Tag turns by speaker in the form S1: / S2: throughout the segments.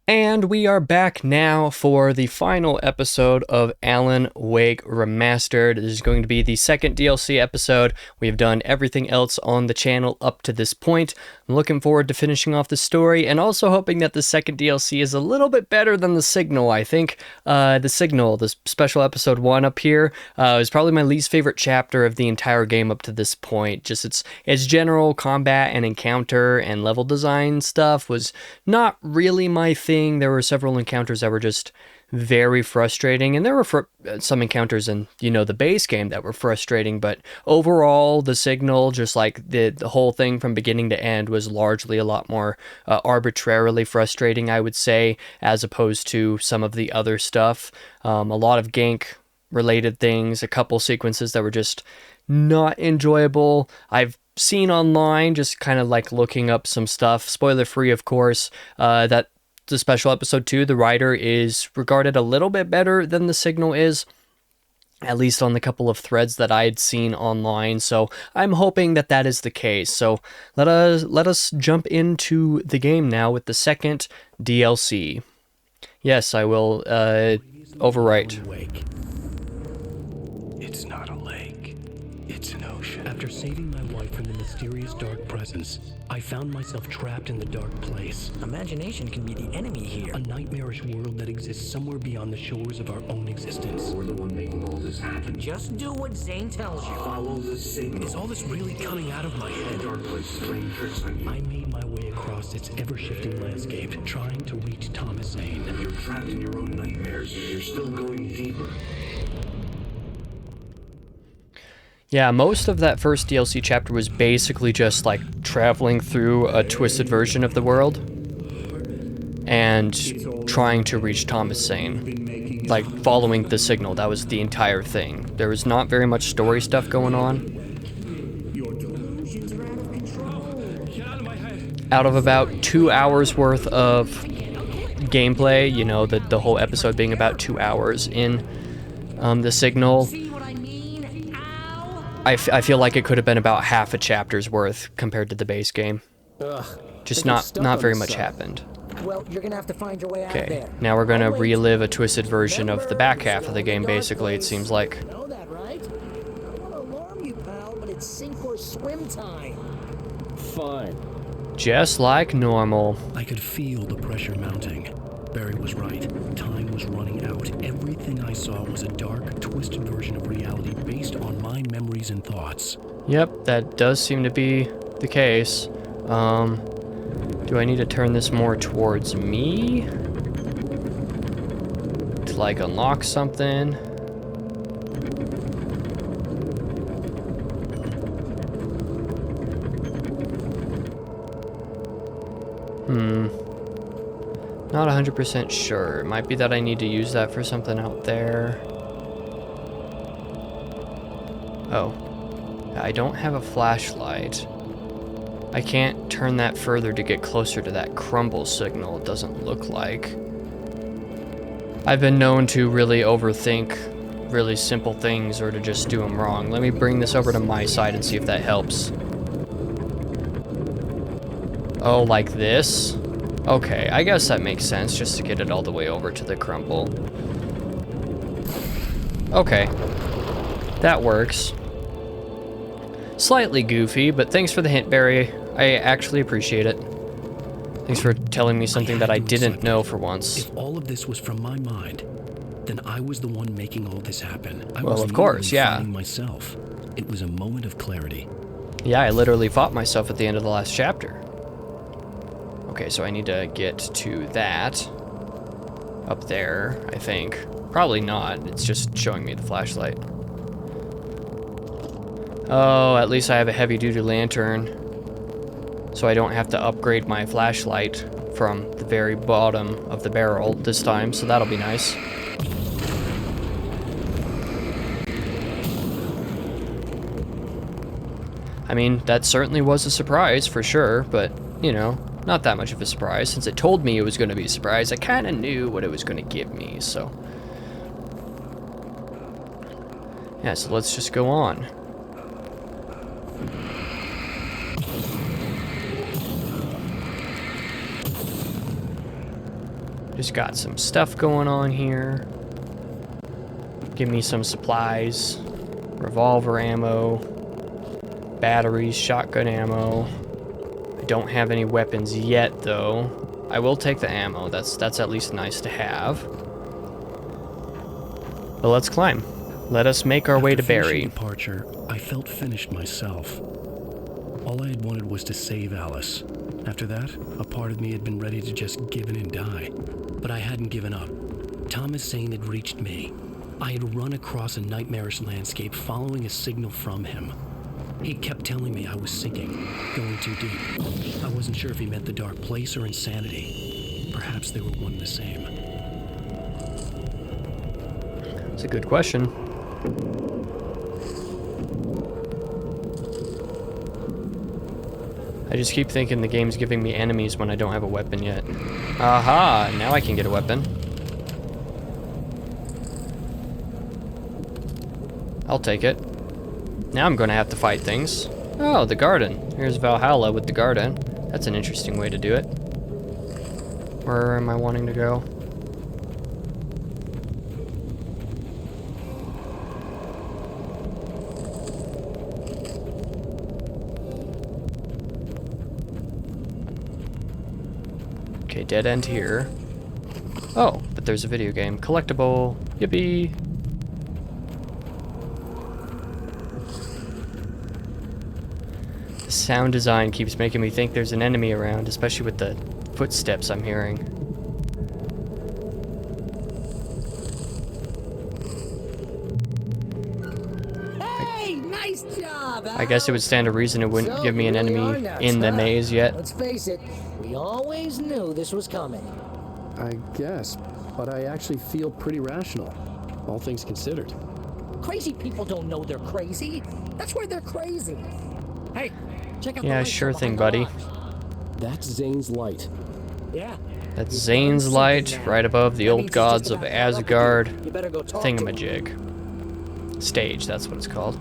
S1: And we are back now for the final episode of Alan Wake Remastered. This is going to be the second DLC episode. We have done everything else on the channel up to this point. I'm looking forward to finishing off the story and also hoping that the second DLC is a little bit better than the Signal. I think the Signal, the special episode 1 up here, is probably my least favorite chapter of the entire game up to this point. Just its general combat and encounter and level design stuff was not really my thing. There were several encounters that were just very frustrating, and there were some encounters in, the base game that were frustrating, but overall, the Signal, just like the whole thing from beginning to end, was largely a lot more arbitrarily frustrating, I would say, as opposed to some of the other stuff. A lot of gank-related things, a couple sequences that were just not enjoyable. I've seen online, just kind of like looking up some stuff, spoiler-free, of course, that the special episode 2, the writer is regarded a little bit better than the Signal is, at least on the couple of threads that I had seen online. So I'm hoping that that is the case. So let us jump into the game now with the second DLC. Yes, I will overwrite.
S2: It's not a lake. It's an ocean. After saving my wife from the mysterious dark presence, I found myself trapped in the dark place.
S3: Imagination can be the enemy here.
S2: A nightmarish world that exists somewhere beyond the shores of our own existence.
S4: We're the one making all this happen.
S3: Just do what Zane tells you.
S4: Follow the signal.
S2: Is all this really coming out of my head?
S4: The dark place is playing tricks on you.
S2: I made my way across its ever-shifting landscape, trying to reach Thomas Zane.
S4: You're trapped in your own nightmares. You're still going deeper.
S1: Yeah, most of that first DLC chapter was basically just like traveling through a twisted version of the world and trying to reach Thomas Zane. Like following the Signal, that was the entire thing. There was not very much story stuff going on. Out of about 2 hours worth of gameplay, the whole episode being about 2 hours in the Signal, I feel like it could have been about half a chapter's worth compared to the base game. Just not very much happened.
S3: Well, you're gonna have to find your way out of
S1: Okay,
S3: there.
S1: now we're gonna relive a twisted version of the back half of the game, basically, it seems like.
S3: You know that, right? I don't want to alarm you, pal, but it's sink or swim time.
S5: Fine.
S1: Just like normal.
S2: I could feel the pressure mounting. Barry was right. Time was running out. Everything I saw was a dark, twisted version of reality based on my memories and thoughts.
S1: Yep, that does seem to be the case. Do I need to turn this more towards me? To, like, unlock something? Not 100% sure. It might be that I need to use that for something out there. Oh. I don't have a flashlight. I can't turn that further to get closer to that crumble signal, it doesn't look like. I've been known to really overthink really simple things or to just do them wrong. Let me bring this over to my side and see if that helps. Oh, like this? Okay, I guess that makes sense, just to get it all the way over to the crumble. Okay. That works. Slightly goofy, but thanks for the hint, Barry. I actually appreciate it. Thanks for telling me something that I didn't know for once.
S2: If all of this was from my mind, then I was the one making all this happen. I
S1: Well,
S2: was
S1: of course,
S2: literally
S1: yeah.
S2: fighting myself. It was a moment of clarity.
S1: Yeah, I literally fought myself at the end of the last chapter. Okay, so I need to get to that. Up there, I think. Probably not, it's just showing me the flashlight. Oh, at least I have a heavy-duty lantern. So I don't have to upgrade my flashlight from the very bottom of the barrel this time, so that'll be nice. I mean, that certainly was a surprise, for sure, but, not that much of a surprise. Since it told me it was going to be a surprise, I kind of knew what it was going to give me, so. Yeah, so let's just go on. Just got some stuff going on here. Give me some supplies. Revolver ammo. Batteries, shotgun ammo. I don't have any weapons yet, though. I will take the ammo. That's at least nice to have. But let's climb. Let us make our way to Barry.
S2: After departure, I felt finished myself. All I had wanted was to save Alice. After that, a part of me had been ready to just give in and die. But I hadn't given up. Thomas Zane had reached me. I had run across a nightmarish landscape following a signal from him. He kept telling me I was sinking, going too deep. I wasn't sure if he meant the dark place or insanity. Perhaps they were one and the same.
S1: That's a good question. I just keep thinking the game's giving me enemies when I don't have a weapon yet. Aha! Now I can get a weapon. I'll take it. Now I'm gonna have to fight things. Oh, the garden. Here's Valhalla with the garden. That's an interesting way to do it. Where am I wanting to go? Okay, dead end here. Oh, but there's a video game. Collectible. Yippee! The sound design keeps making me think there's an enemy around, especially with the footsteps I'm hearing.
S3: Hey, nice job,
S1: I guess it would stand to reason it wouldn't
S3: So
S1: give me an
S3: you really
S1: enemy
S3: are nuts,
S1: in the
S3: huh?
S1: maze yet.
S3: Let's face it, we always knew this was coming.
S5: I guess, but I actually feel pretty rational, all things considered.
S3: Crazy people don't know they're crazy. That's why they're crazy. Hey, check out the
S1: Yeah,
S3: lights
S1: sure
S3: up
S1: thing,
S3: behind the
S1: buddy.
S3: rocks.
S5: That's Zane's light.
S3: Yeah.
S1: That's
S3: You've
S1: Zane's
S3: done
S1: light,
S3: something now.
S1: right above the
S3: That
S1: old
S3: means he's just
S1: gods of
S3: about caught up with
S1: Asgard
S3: you. You better go talk to him.
S1: thingamajig. Stage, that's what it's called.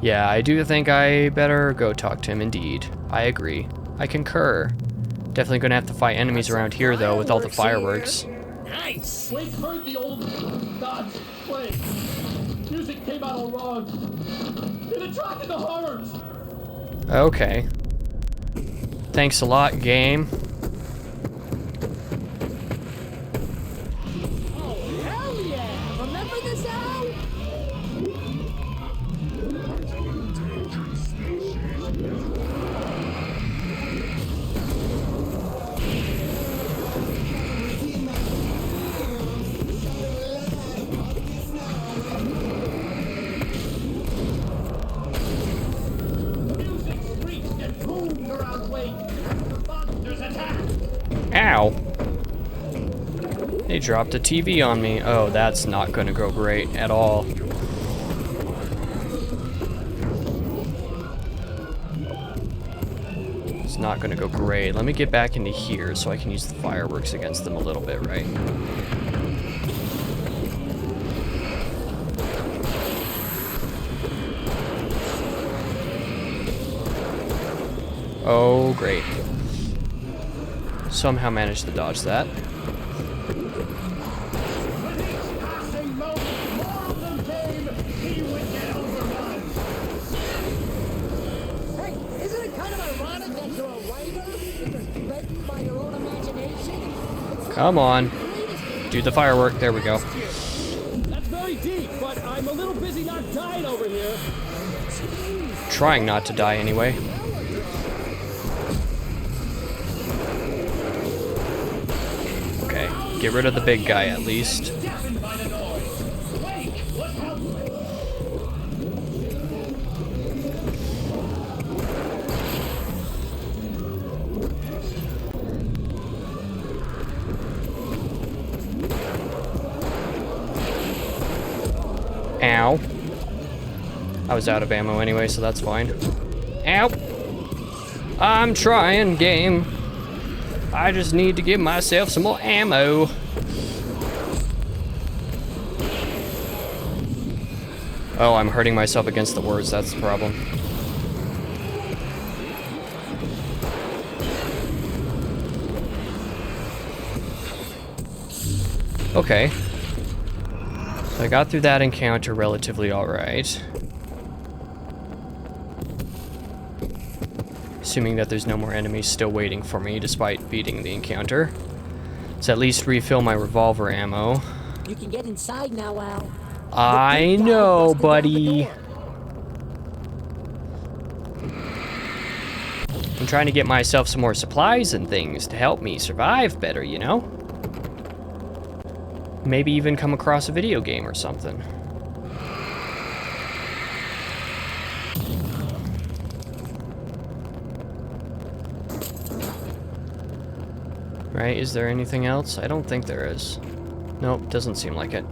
S1: Yeah, I do think I better go talk to him indeed. I agree. I concur. Definitely gonna have to fight enemies around here though with all the fireworks.
S3: Nice.
S6: Wake heard the old gods play. Music came out all wrong. It attracted the horrors.
S1: Okay. Thanks a lot, game.
S3: Oh, hell yeah. Remember this out?
S6: Music screeched and boomed around Wake. The monsters attacked.
S1: Ow. They dropped a TV on me. Oh, that's not gonna go great at all. It's not gonna go great. Let me get back into here so I can use the fireworks against them a little bit, right? Oh, great. Somehow managed to dodge that.
S6: With each passing moment, more of them came. He would get overrun.
S3: Hey, isn't it kind of ironic that you're a writer? You're threatened by your own imagination?
S1: Come on. Do the firework. There we go.
S6: That's very deep, but I'm a little busy not dying over here.
S1: Trying not to die anyway. Okay, get rid of the big guy at least.
S6: Deafened by the noise. Wake, what happened?
S1: Ow. I was out of ammo anyway, so that's fine. Ow. I'm trying, game. I just need to give myself some more ammo. Oh, I'm hurting myself against the words. That's the problem. Okay. So I got through that encounter relatively alright. Assuming that there's no more enemies still waiting for me despite beating the encounter. Let's at least refill my revolver ammo.
S3: You can get inside now, Al.
S1: I
S3: The big guy
S1: know,
S3: busted down the
S1: buddy.
S3: door.
S1: I'm trying to get myself some more supplies and things to help me survive better, you know? Maybe even come across a video game or something. Right, is there anything else? I don't think there is. Nope, doesn't seem like it.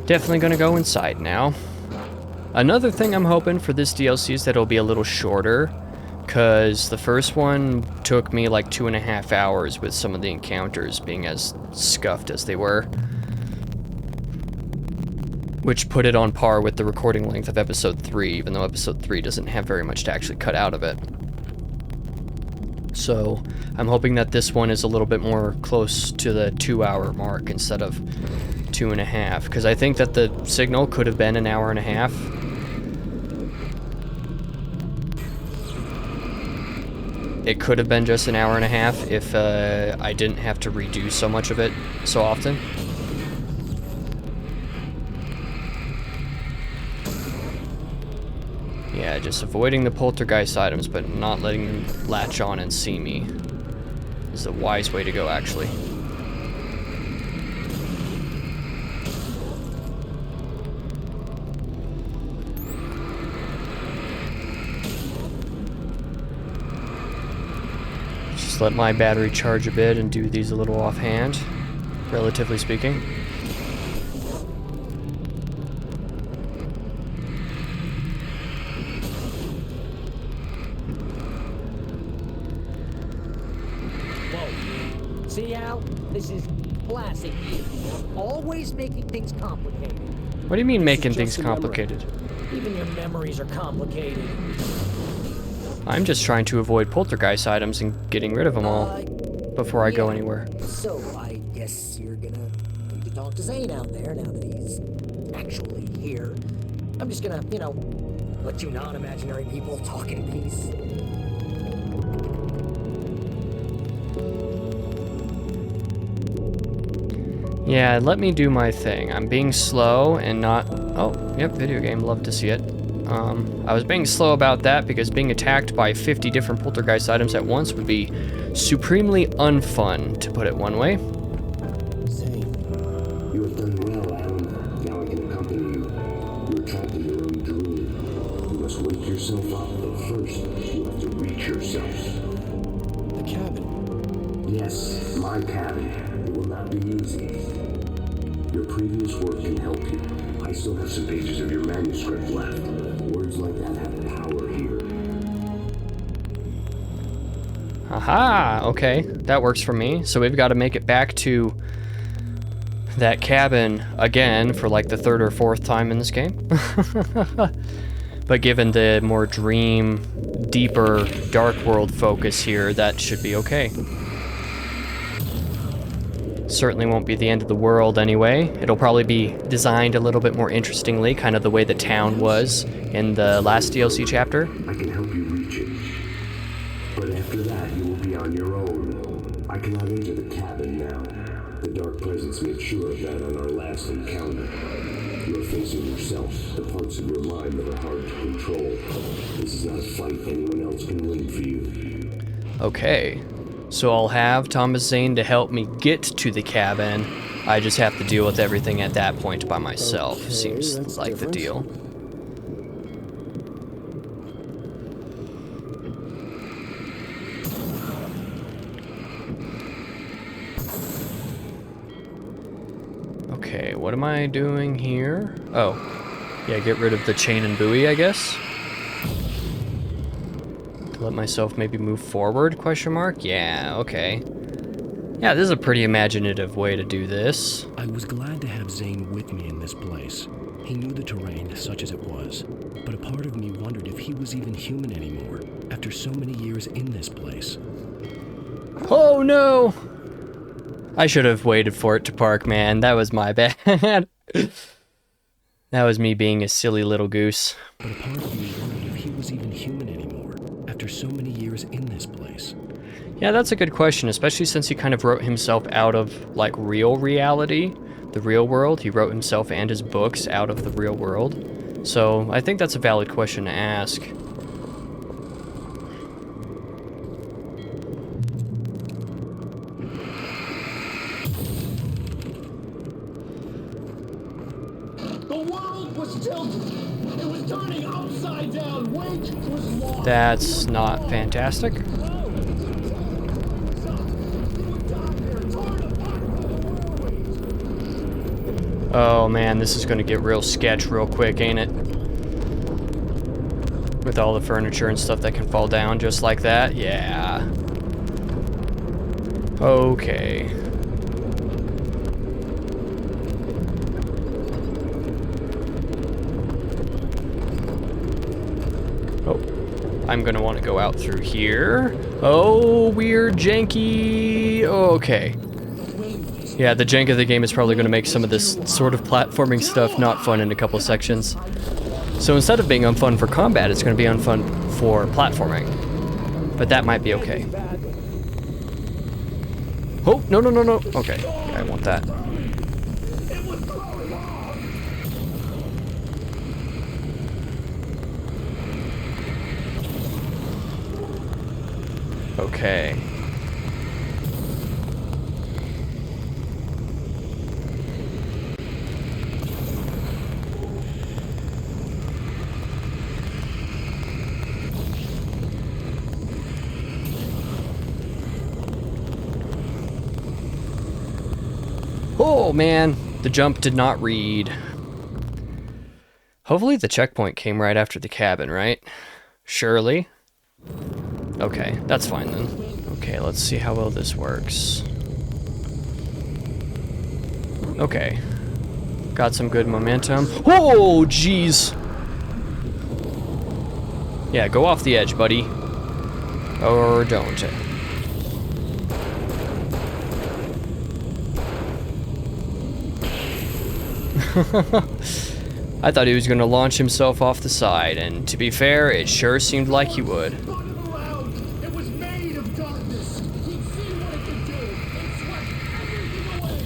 S1: Definitely gonna go inside now. Another thing I'm hoping for this DLC is that it'll be a little shorter, because the first one took me like 2.5 hours with some of the encounters being as scuffed as they were. Which put it on par with the recording length of episode 3, even though episode 3 doesn't have very much to actually cut out of it. So I'm hoping that this one is a little bit more close to the 2-hour mark instead of 2.5, because I think that the signal could have been an hour and a half. It could have been just an hour and a half if I didn't have to redo so much of it so often. Yeah, just avoiding the poltergeist items, but not letting them latch on and see me is the wise way to go, actually. Just let my battery charge a bit and do these a little offhand, relatively speaking.
S3: Whoa. See, Al? This is classic you. Always making things complicated.
S1: What do you mean making
S5: just
S1: things
S5: a memory.
S1: complicated?
S3: Even your memories are complicated.
S1: I'm just trying to avoid poltergeist items and getting rid of them all before I go
S3: Yeah.
S1: anywhere.
S3: So, I guess you're gonna need to talk to Zane out there now that he's actually here. I'm just gonna, let you non-imaginary people talk in peace.
S1: Yeah, let me do my thing. I'm being slow and not... Oh, yep, video game. Love to see it. I was being slow about that because being attacked by 50 different poltergeist items at once would be supremely unfun, to put it one way.
S4: Zane, you have done well, Alan. Now I can accompany you. You're trapped in your own dream. You must wake yourself up, but first, you have to reach yourself.
S5: The cabin.
S4: Yes, my cabin. It will not be easy. Your previous work can help you. I still have some pages of your manuscript left. Words like that have power here.
S1: Aha! Okay, that works for me. So we've got to make it back to that cabin again for like the 3rd or 4th time in this game. But given the more dream, deeper, dark world focus here, that should be okay. Certainly won't be the end of the world anyway. It'll probably be designed a little bit more interestingly, kind of the way the town was in the last DLC chapter.
S4: I can help you reach it. But after that, you will be on your own. I cannot enter the cabin now. The Dark Presence made sure of that on our last encounter. You are facing yourself, the parts of your mind that are hard to control. This is not a fight anyone else can win for you.
S1: Okay, so I'll have Thomas Zane to help me get to the cabin. I just have to deal with everything at that point by myself.
S5: Okay,
S1: Seems
S5: that's
S1: like the
S5: different.
S1: deal. Okay, what am I doing here? Oh, yeah, get rid of the chain and buoy, I guess. To let myself maybe move forward, question mark? Yeah, okay. Yeah, this is a pretty imaginative way to do this.
S2: I was glad to have Zane with me in this place. He knew the terrain, such as it was, but a part of me wondered if he was even human anymore, after so many years in this place.
S1: Oh no! I should have waited for it to park, man. That was my bad. That was me being a silly little goose.
S2: But a part of me wondered if he was even human anymore after so many years in this place.
S1: Yeah, that's a good question, especially since he kind of wrote himself out of, like, real reality, the real world. He wrote himself and his books out of the real world. So I think that's a valid question to ask.
S6: The world was tilted. It was turning upside down. Wake was lost.
S1: That's not fantastic. Oh man, this is gonna get real sketch real quick, ain't it? With all the furniture and stuff that can fall down just like that? Yeah. Okay. Oh, I'm gonna want to go out through here. Oh, weird, janky. Okay. Yeah, the jank of the game is probably going to make some of this sort of platforming stuff not fun in a couple sections. So instead of being unfun for combat, it's going to be unfun for platforming. But that might be okay. Oh, no, no, no, no. Okay, yeah, I want that. Okay. Oh man, the jump did not read. Hopefully the checkpoint came right after the cabin, right? Surely. Okay, that's fine then. Okay, let's see how well this works. Okay. Got some good momentum. Oh, jeez! Yeah, go off the edge, buddy. Or don't. I thought he was going to launch himself off the side, and to be fair, it sure seemed like he would.
S6: It was made of darkness. He'd seen what it could do. It swept everything away.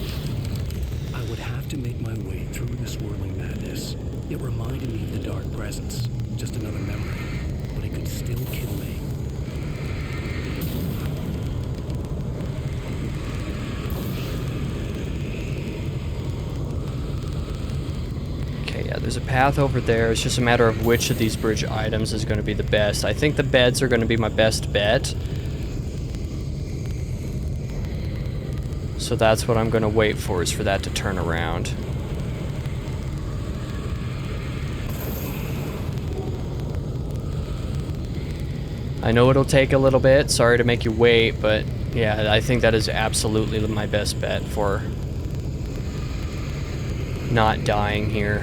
S2: I would have to make my way through the swirling madness. It reminded me of the dark presence, just another memory, but it could still kill me.
S1: Yeah, there's a path over there. It's just a matter of which of these bridge items is going to be the best. I think the beds are going to be my best bet. So that's what I'm going to wait for, is for that to turn around. I know it'll take a little bit. Sorry to make you wait, but yeah, I think that is absolutely my best bet for not dying here.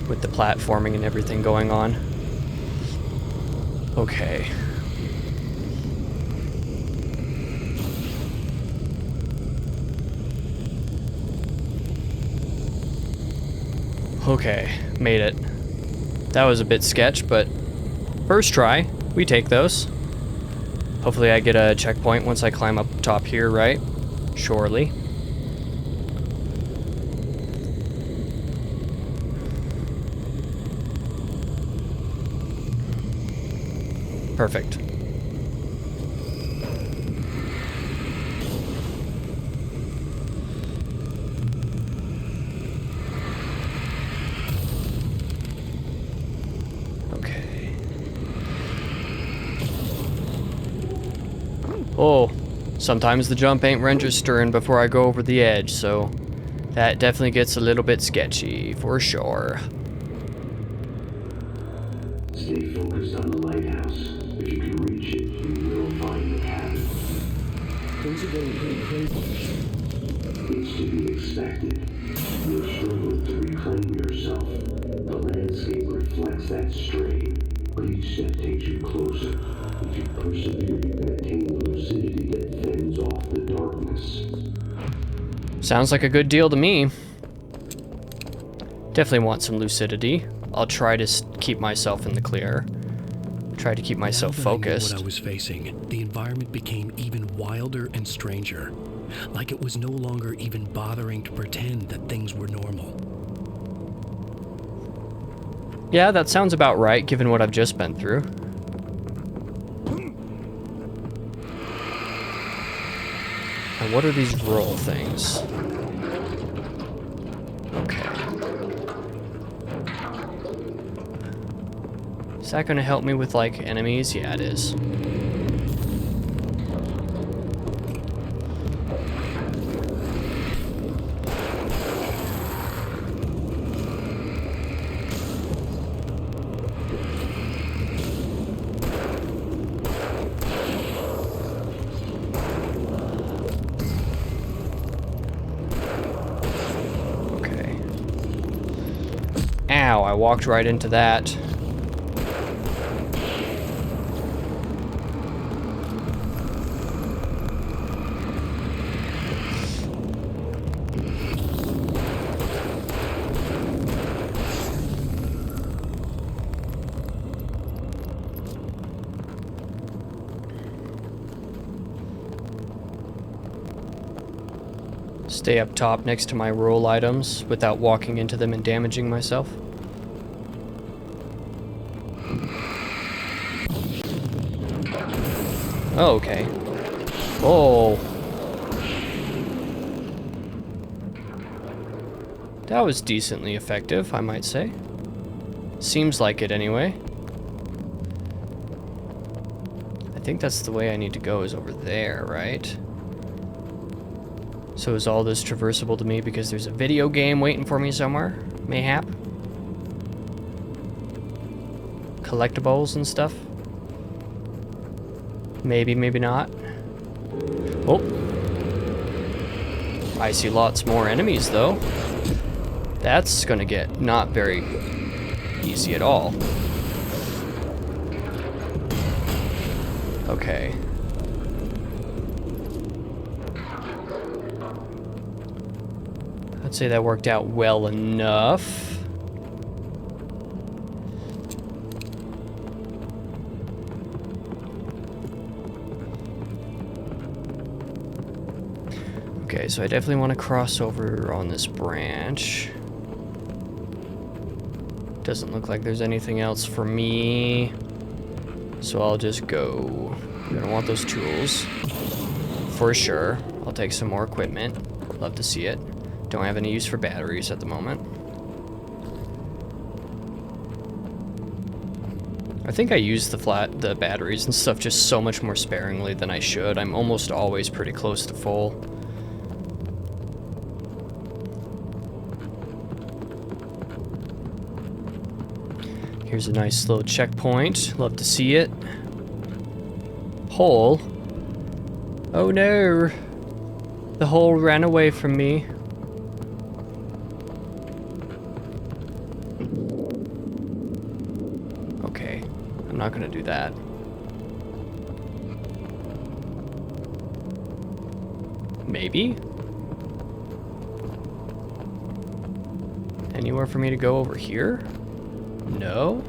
S1: With the platforming and everything going on. Okay. Okay, made it. That was a bit sketch, but first try. We take those. Hopefully I get a checkpoint once I climb up top here, right? Surely. Perfect. Okay. Oh, sometimes the jump ain't registering before I go over the edge, so that definitely gets a little bit sketchy, for sure.
S4: Stay focused on the lighthouse. If you can reach it, you will find the cabin.
S5: Things are getting pretty crazy.
S4: It's to be expected. You're struggling to reclaim yourself. The landscape reflects that strain, but each step takes you closer. If you persevere, you can attain the lucidity that fends off the darkness.
S1: Sounds like a good deal to me. Definitely want some lucidity. I'll try to keep myself in the clear. Try to keep myself
S2: Now that I knew
S1: focused.
S2: what I was facing, the environment became even wilder and stranger. Like it was no longer even bothering to pretend that things were normal.
S1: Yeah, that sounds about right, given what I've just been through. And what are these roll things? Okay. Is that gonna help me with, like, enemies? Yeah, it is. Okay. Ow, I walked right into that. Stay up top next to my roll items without walking into them and damaging myself. Oh, okay. Oh. That was decently effective, I might say. Seems like it anyway. I think that's the way I need to go, is over there, right? So is all this traversable to me because there's a video game waiting for me somewhere? Mayhap? Collectibles and stuff? Maybe, maybe not. Oh. I see lots more enemies, though. That's gonna get not very easy at all. Okay. I'd say that worked out well enough. Okay, so I definitely want to cross over on this branch. Doesn't look like there's anything else for me. So I'll just go. I'm gonna want those tools. For sure. I'll take some more equipment. Love to see it. Don't have any use for batteries at the moment. I think I use the batteries and stuff just so much more sparingly than I should. I'm almost always pretty close to full. Here's a nice little checkpoint. Love to see it. Hole. Oh no. The hole ran away from me. Okay. I'm not gonna do that. Maybe? Anywhere for me to go over here? No?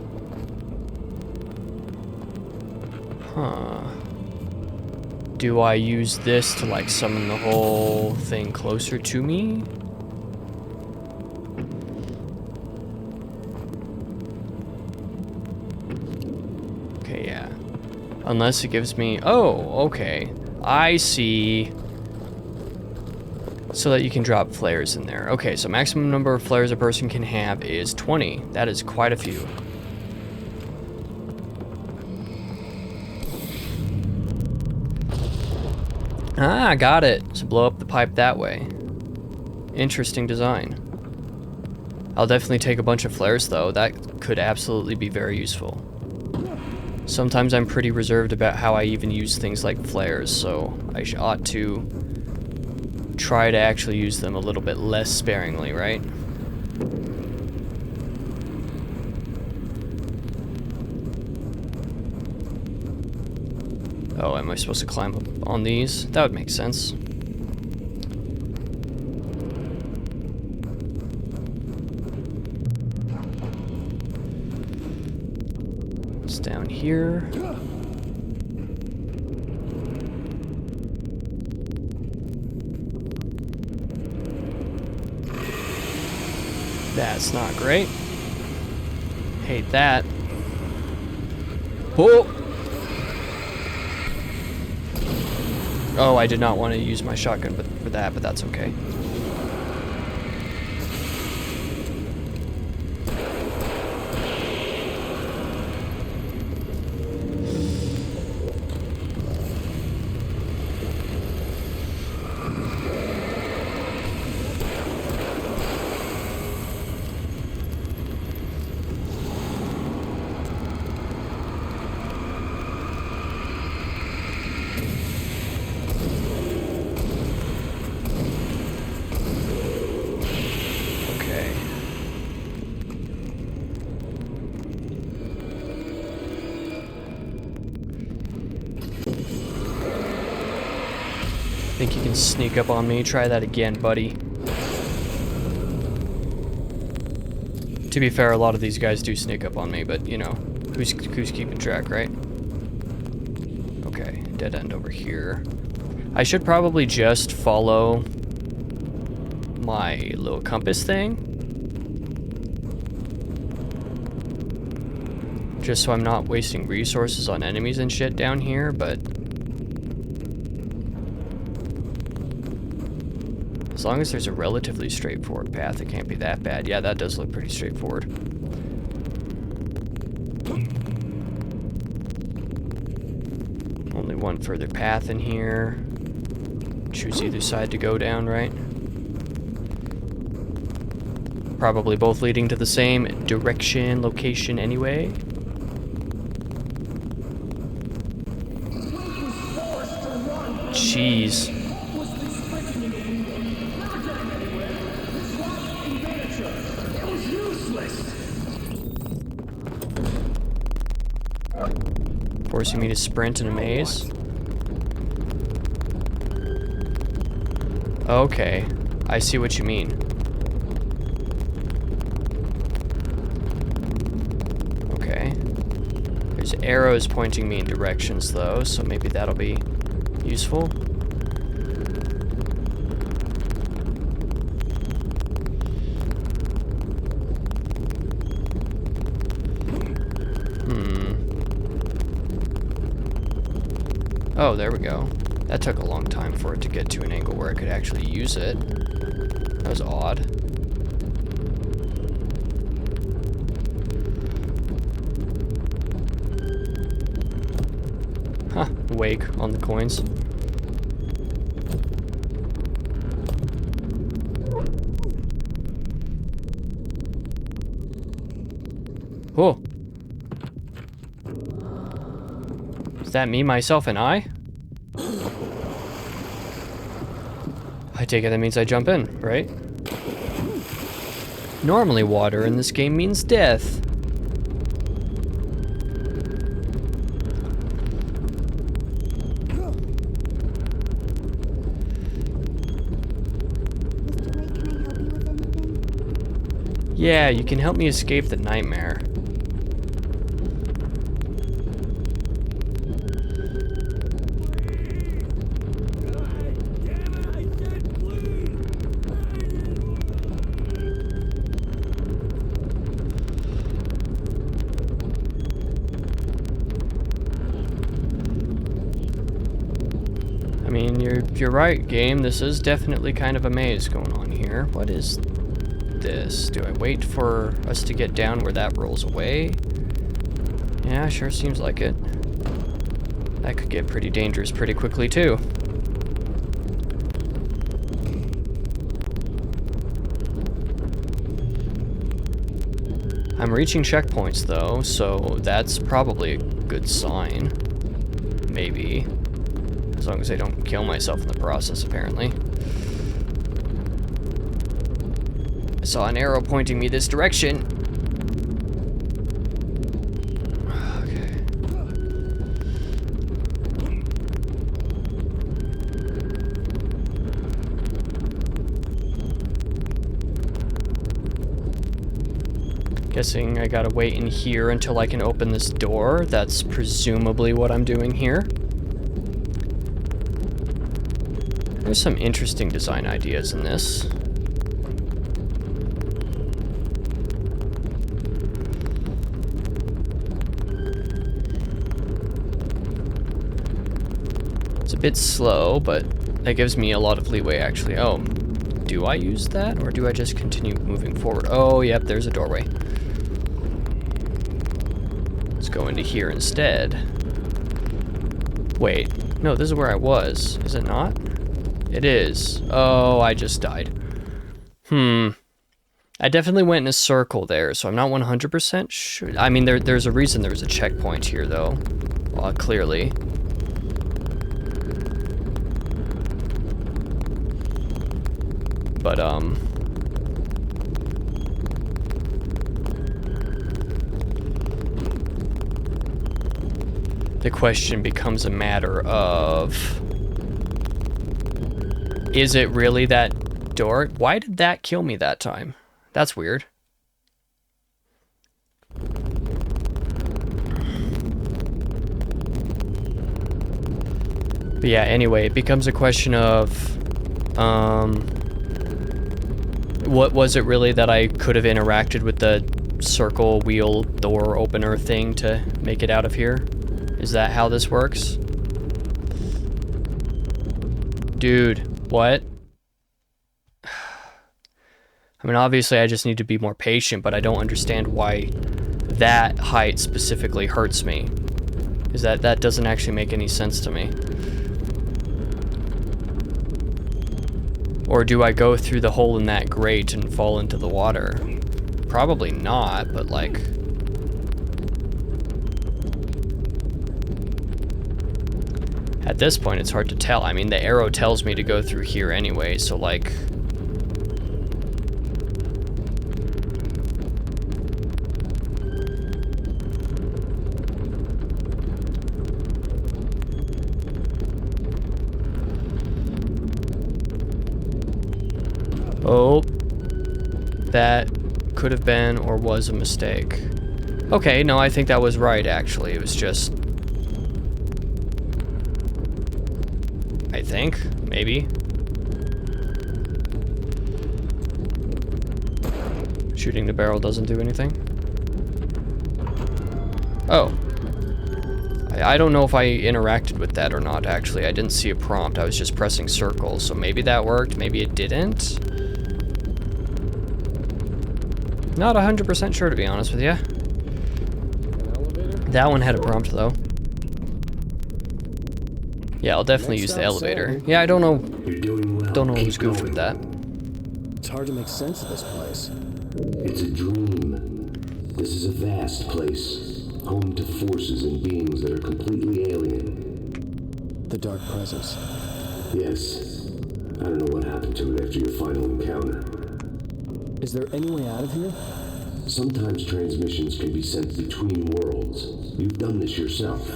S1: Huh. Do I use this to, like, summon the whole thing closer to me? Okay, yeah. Unless it gives me... Oh, okay. I see. So that you can drop flares in there. Okay, so maximum number of flares a person can have is 20. That is quite a few. Ah, got it. So blow up the pipe that way. Interesting design. I'll definitely take a bunch of flares though. That could absolutely be very useful. Sometimes I'm pretty reserved about how I even use things like flares, so I ought to try to actually use them a little bit less sparingly, right? Oh, am I supposed to climb up on these? That would make sense. It's down here. That's not great. Hate that. Oh! Oh, I did not want to use my shotgun for that, but that's okay. Okay. Think you can sneak up on me? Try that again, buddy. To be fair, a lot of these guys do sneak up on me, but you know, who's keeping track, right? Okay, dead end over here. I should probably just follow my little compass thing. Just so I'm not wasting resources on enemies and shit down here, but as long as there's a relatively straightforward path, it can't be that bad. Yeah, that does look pretty straightforward. Only one further path in here. Choose either side to go down, right? Probably both leading to the same direction, location anyway. Jeez. Forcing me to sprint in a maze. Okay, I see what you mean. Okay. There's arrows pointing me in directions though, so maybe that'll be useful. Oh, there we go. That took a long time for it to get to an angle where I could actually use it. That was odd. Huh, wake on the coins. Oh. Is that me, myself, and I? I take it that means I jump in, right? Normally water in this game means death. Yeah, you can help me escape the nightmare. I mean, you're right, game. This is definitely kind of a maze going on here. What is this? Do I wait for us to get down where that rolls away? Yeah, sure seems like it. That could get pretty dangerous pretty quickly, too. I'm reaching checkpoints, though, so that's probably a good sign. Maybe. As long as I don't kill myself in the process, apparently. I saw an arrow pointing me this direction. Okay. Guessing I gotta wait in here until I can open this door. That's presumably what I'm doing here. There's some interesting design ideas in this. It's a bit slow, but that gives me a lot of leeway, actually. Oh, do I use that, or do I just continue moving forward? Oh, yep, there's a doorway. Let's go into here instead. Wait, no, this is where I was. Is it not? It is. Oh, I just died. I definitely went in a circle there, so I'm not 100% sure. I mean, there's a reason there was a checkpoint here, though. Clearly. But, the question becomes a matter of... Is it really that door? Why did that kill me that time? That's weird. But yeah, anyway, it becomes a question of... what was it really that I could have interacted with the circle wheel door opener thing to make it out of here? Is that how this works? Dude, what? I mean, obviously I just need to be more patient, but I don't understand why that height specifically hurts me. Is that doesn't actually make any sense to me. Or do I go through the hole in that grate and fall into the water? Probably not, but like... At this point, it's hard to tell. I mean, the arrow tells me to go through here anyway, so like... Oh, that could have been or was a mistake. Okay, no, I think that was right, actually. It was just... I think, maybe. Shooting the barrel doesn't do anything. Oh. I don't know if I interacted with that or not, actually. I didn't see a prompt. I was just pressing circles, so maybe that worked, maybe it didn't. Not 100% sure, to be honest with you. That one had a prompt, though. Yeah, I'll definitely use the elevator. Yeah, I don't know.
S4: You're doing well.
S1: Don't know
S4: Keep
S1: who's goofed with that.
S5: It's hard to make sense of this place.
S4: It's a dream. This is a vast place, home to forces and beings that are completely alien.
S5: The Dark Presence.
S4: Yes. I don't know what happened to it after your final encounter.
S5: Is there any way out of here?
S4: Sometimes transmissions can be sent between worlds. You've done this yourself.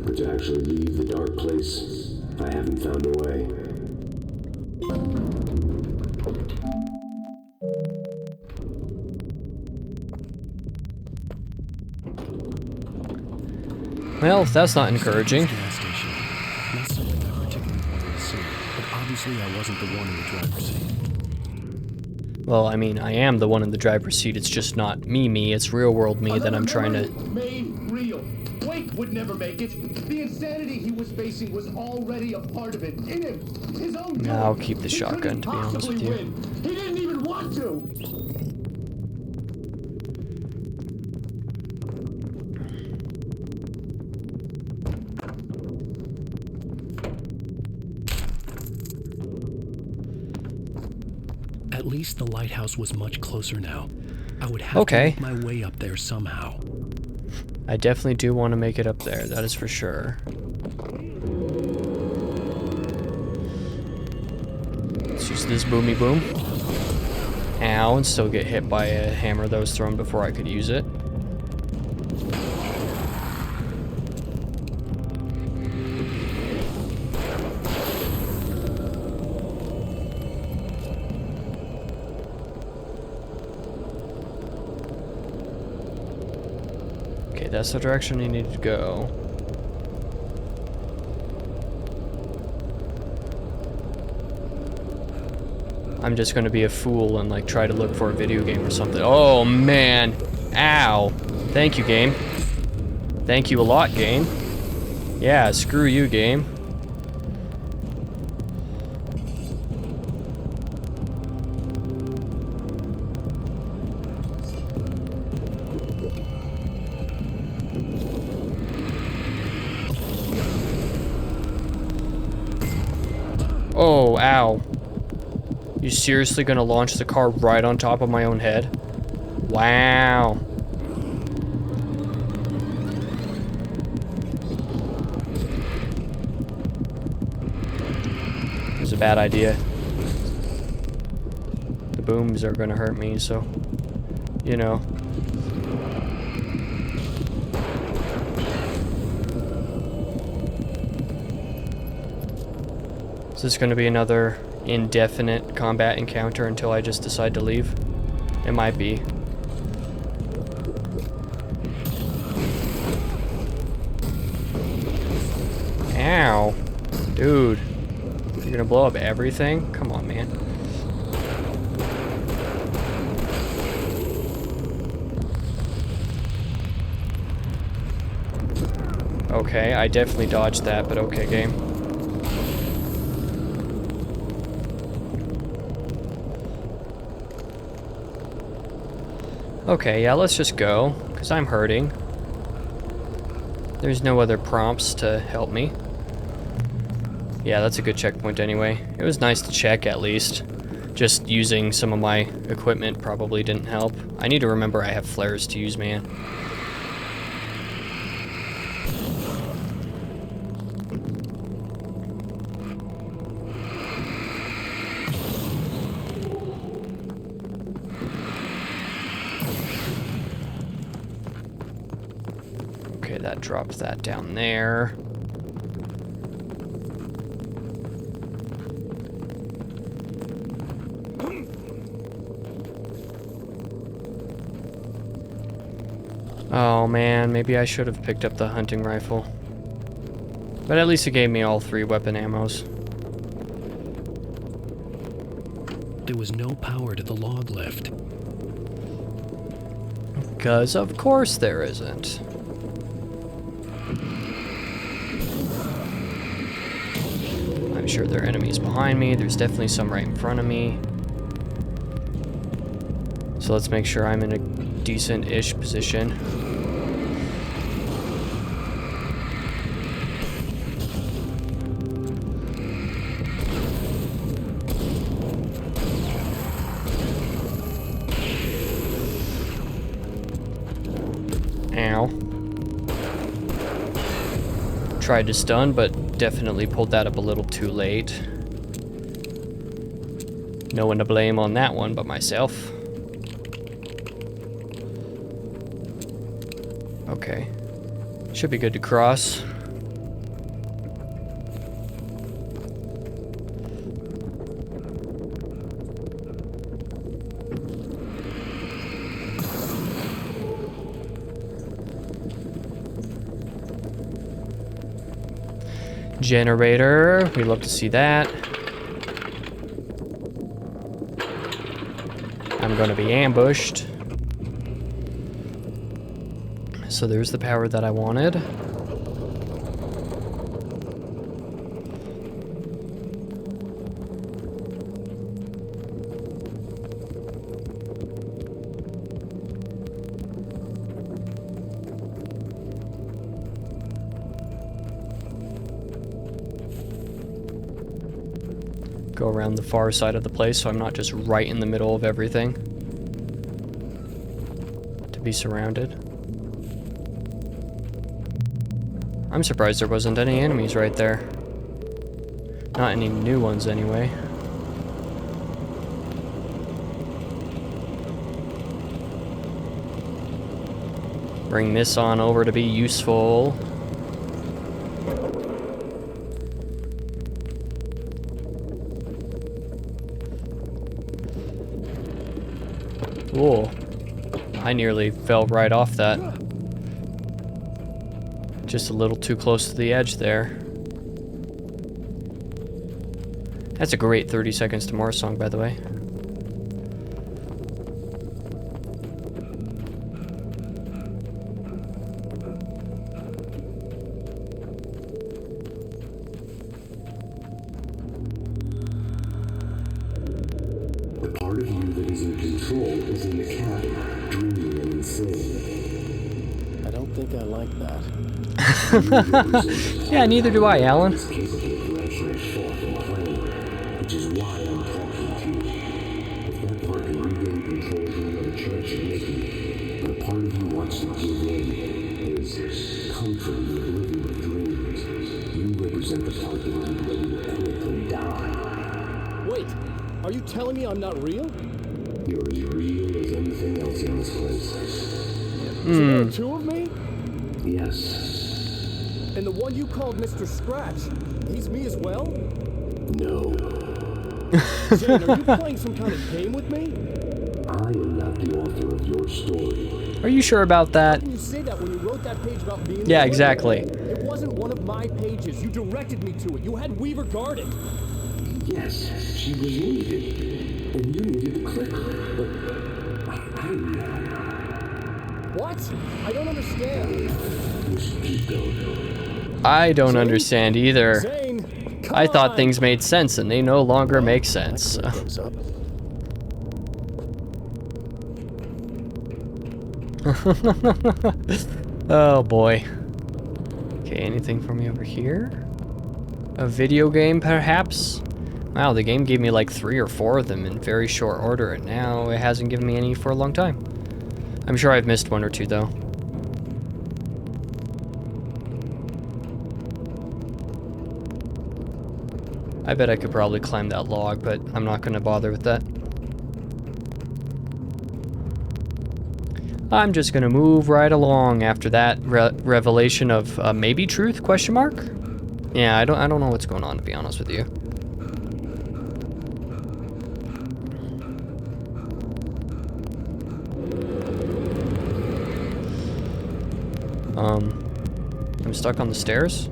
S4: But to actually leave the dark place, I haven't found a way.
S1: Well, that's not encouraging.
S2: Gas station. Not something I particularly wanted to see, but obviously I wasn't the one in the driver's seat.
S1: Well, I mean, I am the one in the driver's seat. It's just not me. It's real world me that I'm trying to...
S6: Made real. Wake would never make it. The insanity he was facing was already a part of it. In him. His own...
S1: I'll keep the
S6: He
S1: shotgun,
S6: couldn't
S1: to be honest with
S6: possibly
S1: you.
S6: win. He didn't even want to.
S2: At least the lighthouse was much closer now. I would have to make my way up there somehow.
S1: I definitely do want to make it up there, that is for sure. Let's use this boomy boom. Ow, and still get hit by a hammer that was thrown before I could use it. that's the direction you need to go. I'm just gonna be a fool and like try to look for a video game or something. Oh man, ow. Thank you, game. Thank you a lot, game. Yeah, screw you, game. Oh, ow. You seriously gonna launch the car right on top of my own head? Wow. It was a bad idea. The booms are gonna hurt me, so, you know. Is this gonna be another indefinite combat encounter until I just decide to leave? It might be. Ow. Dude. You're gonna blow up everything? Come on, man. Okay, I definitely dodged that, but okay, game. Okay, yeah, let's just go, because I'm hurting. There's no other prompts to help me. Yeah, that's a good checkpoint anyway. It was nice to check, at least. Just using some of my equipment probably didn't help. I need to remember I have flares to use, man. Okay, that dropped that down there. Oh man, maybe I should have picked up the hunting rifle. But at least it gave me all 3 weapon ammos.
S2: There was no power to the log lift.
S1: Because of course there isn't. I'm sure there are enemies behind me. There's definitely some right in front of me. So let's make sure I'm in a decent-ish position. Ow. Tried to stun, but definitely pulled that up a little too late. No one to blame on that one but myself. Okay. Should be good to cross. Generator. We love to see that. I'm gonna be ambushed. So there's the power that I wanted. Go around the far side of the place so I'm not just right in the middle of everything. To be surrounded. I'm surprised there wasn't any enemies right there. Not any new ones anyway. Bring this on over to be useful. Cool. I nearly fell right off that. Just a little too close to the edge there. That's a great 30 Seconds to Mars song, by the way.
S4: The part of you that is in control is in the cabin, dreaming and insane.
S5: I don't think I like that.
S1: Yeah, neither do I, Alan.
S4: Is capable of rational thought and planning, which is why I'm talking to you. If that part can regain control, you have a chance of making it. But a part of you wants to give in. There's comfort in the oblivion of dreams. You represent the part that isn't ready to quit and die.
S5: Wait, are you telling me I'm not real?
S4: You're as real as anything else in this place.
S5: So there are two of me?
S4: Yes.
S5: And the one you called Mr. Scratch, he's me as well?
S4: No.
S5: Zane, are you playing some kind of game with me?
S4: I am not the author of your story.
S1: Are you sure about that?
S5: How can you say that when you wrote that page about being
S1: Yeah,
S5: the
S1: exactly.
S5: It wasn't one of my pages. You directed me to it. You had Weaver guarded.
S4: Yes, she was needed. And you needed to click her. But I know.
S5: What? I don't understand.
S4: You should keep going.
S1: I don't understand either.
S5: Zane, come
S1: I thought
S5: on.
S1: things made sense, and they no longer make sense.
S5: That cleared things up.
S1: Oh boy. Okay, anything for me over here? A video game, perhaps? Wow, the game gave me like 3 or 4 of them in very short order, and now it hasn't given me any for a long time. I'm sure I've missed 1 or 2, though. I bet I could probably climb that log, but I'm not going to bother with that. I'm just going to move right along after that revelation of maybe truth, question mark? Yeah, I don't know what's going on, to be honest with you. I'm stuck on the stairs.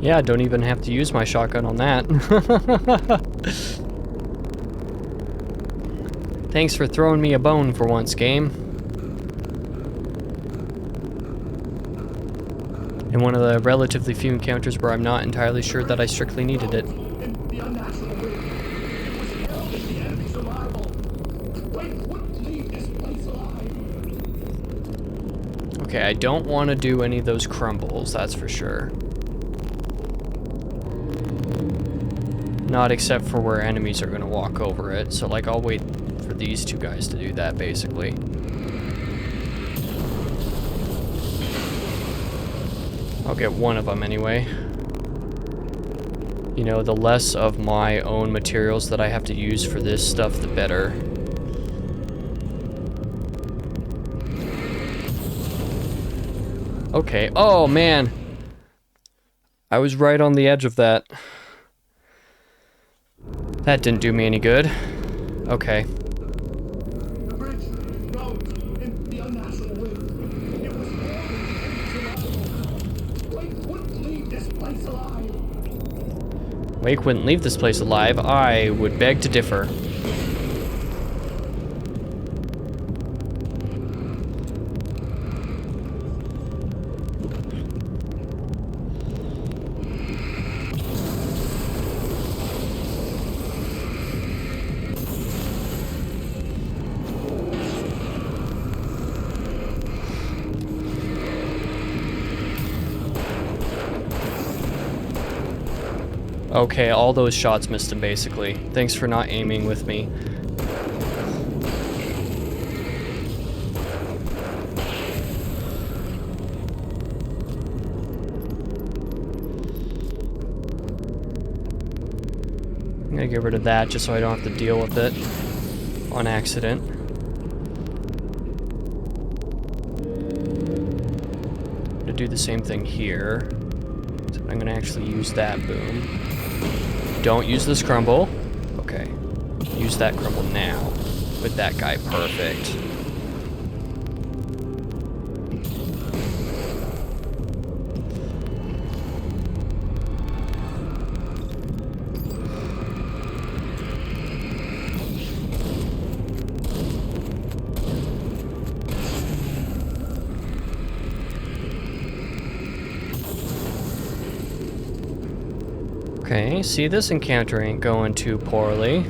S1: Yeah, don't even have to use my shotgun on that. Thanks for throwing me a bone for once, game. In one of the relatively few encounters where I'm not entirely sure that I strictly needed it.
S6: And the unnatural wind. It was hell in the enemy's arrival. Wait, wouldn't leave this place alive.
S1: Okay, I don't want to do any of those crumbles, that's for sure. Not except for where enemies are going to walk over it. So, like, I'll wait for these two guys to do that, basically. I'll get one of them anyway. You know, the less of my own materials that I have to use for this stuff, the better. Okay. Oh, man. I was right on the edge of that. That didn't do me any good. Okay.
S6: The bridge groaned in the unnatural wind. It was hell in the enemy's arrival. Wait, wouldn't leave this place alive.
S1: Wake wouldn't leave this place alive. I would beg to differ. Okay, all those shots missed him, basically. Thanks for not aiming with me. gonna get rid of that just so I don't have to deal with it on accident. I'm gonna do the same thing here. So I'm gonna actually use that boom. Don't use this crumble. Okay. Use that crumble now. With that guy, perfect. Okay, see, this encounter ain't going too poorly,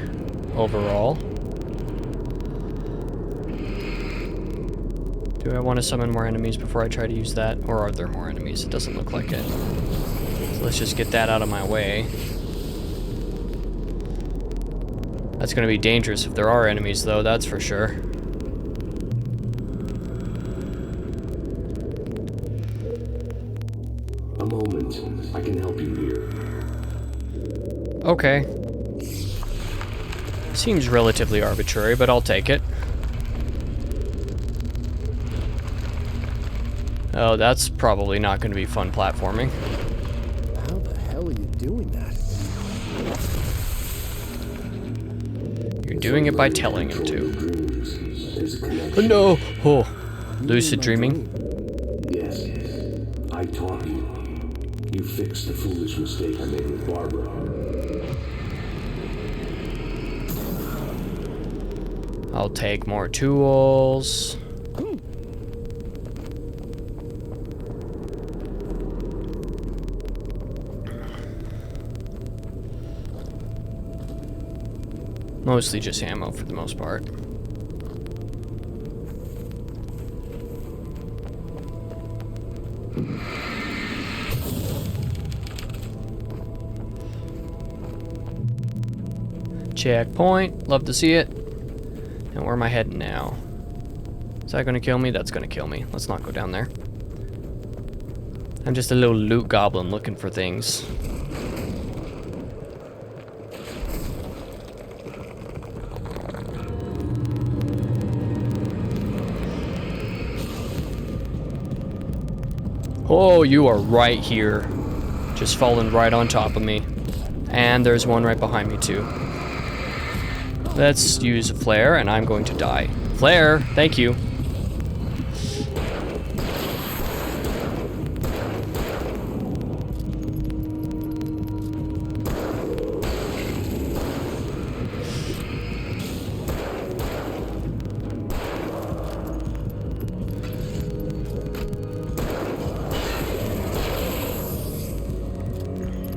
S1: overall. Do I want to summon more enemies before I try to use that? Or are there more enemies? It doesn't look like it. So let's just get that out of my way. That's going to be dangerous if there are enemies, though, that's for sure.
S4: A moment. I can help you here.
S1: Okay. Seems relatively arbitrary, but I'll take it. Oh, that's probably not going to be fun platforming.
S5: How the hell are you doing that?
S1: You're doing it by telling him to.
S4: There's a
S1: Oh
S4: connection.
S1: no! Oh, lucid
S5: My
S1: dreaming.
S5: dream.
S4: Yes. I taught you. You fixed the foolish mistake I made with Barbara.
S1: I'll take more tools. Mostly just ammo for the most part. Checkpoint. Love to see it. And where am I heading now? Is that gonna kill me? That's gonna kill me. Let's not go down there. I'm just a little loot goblin looking for things. Oh, you are right here. Just falling right on top of me. And there's one right behind me too. Let's use a flare, and I'm going to die. Flare, thank you.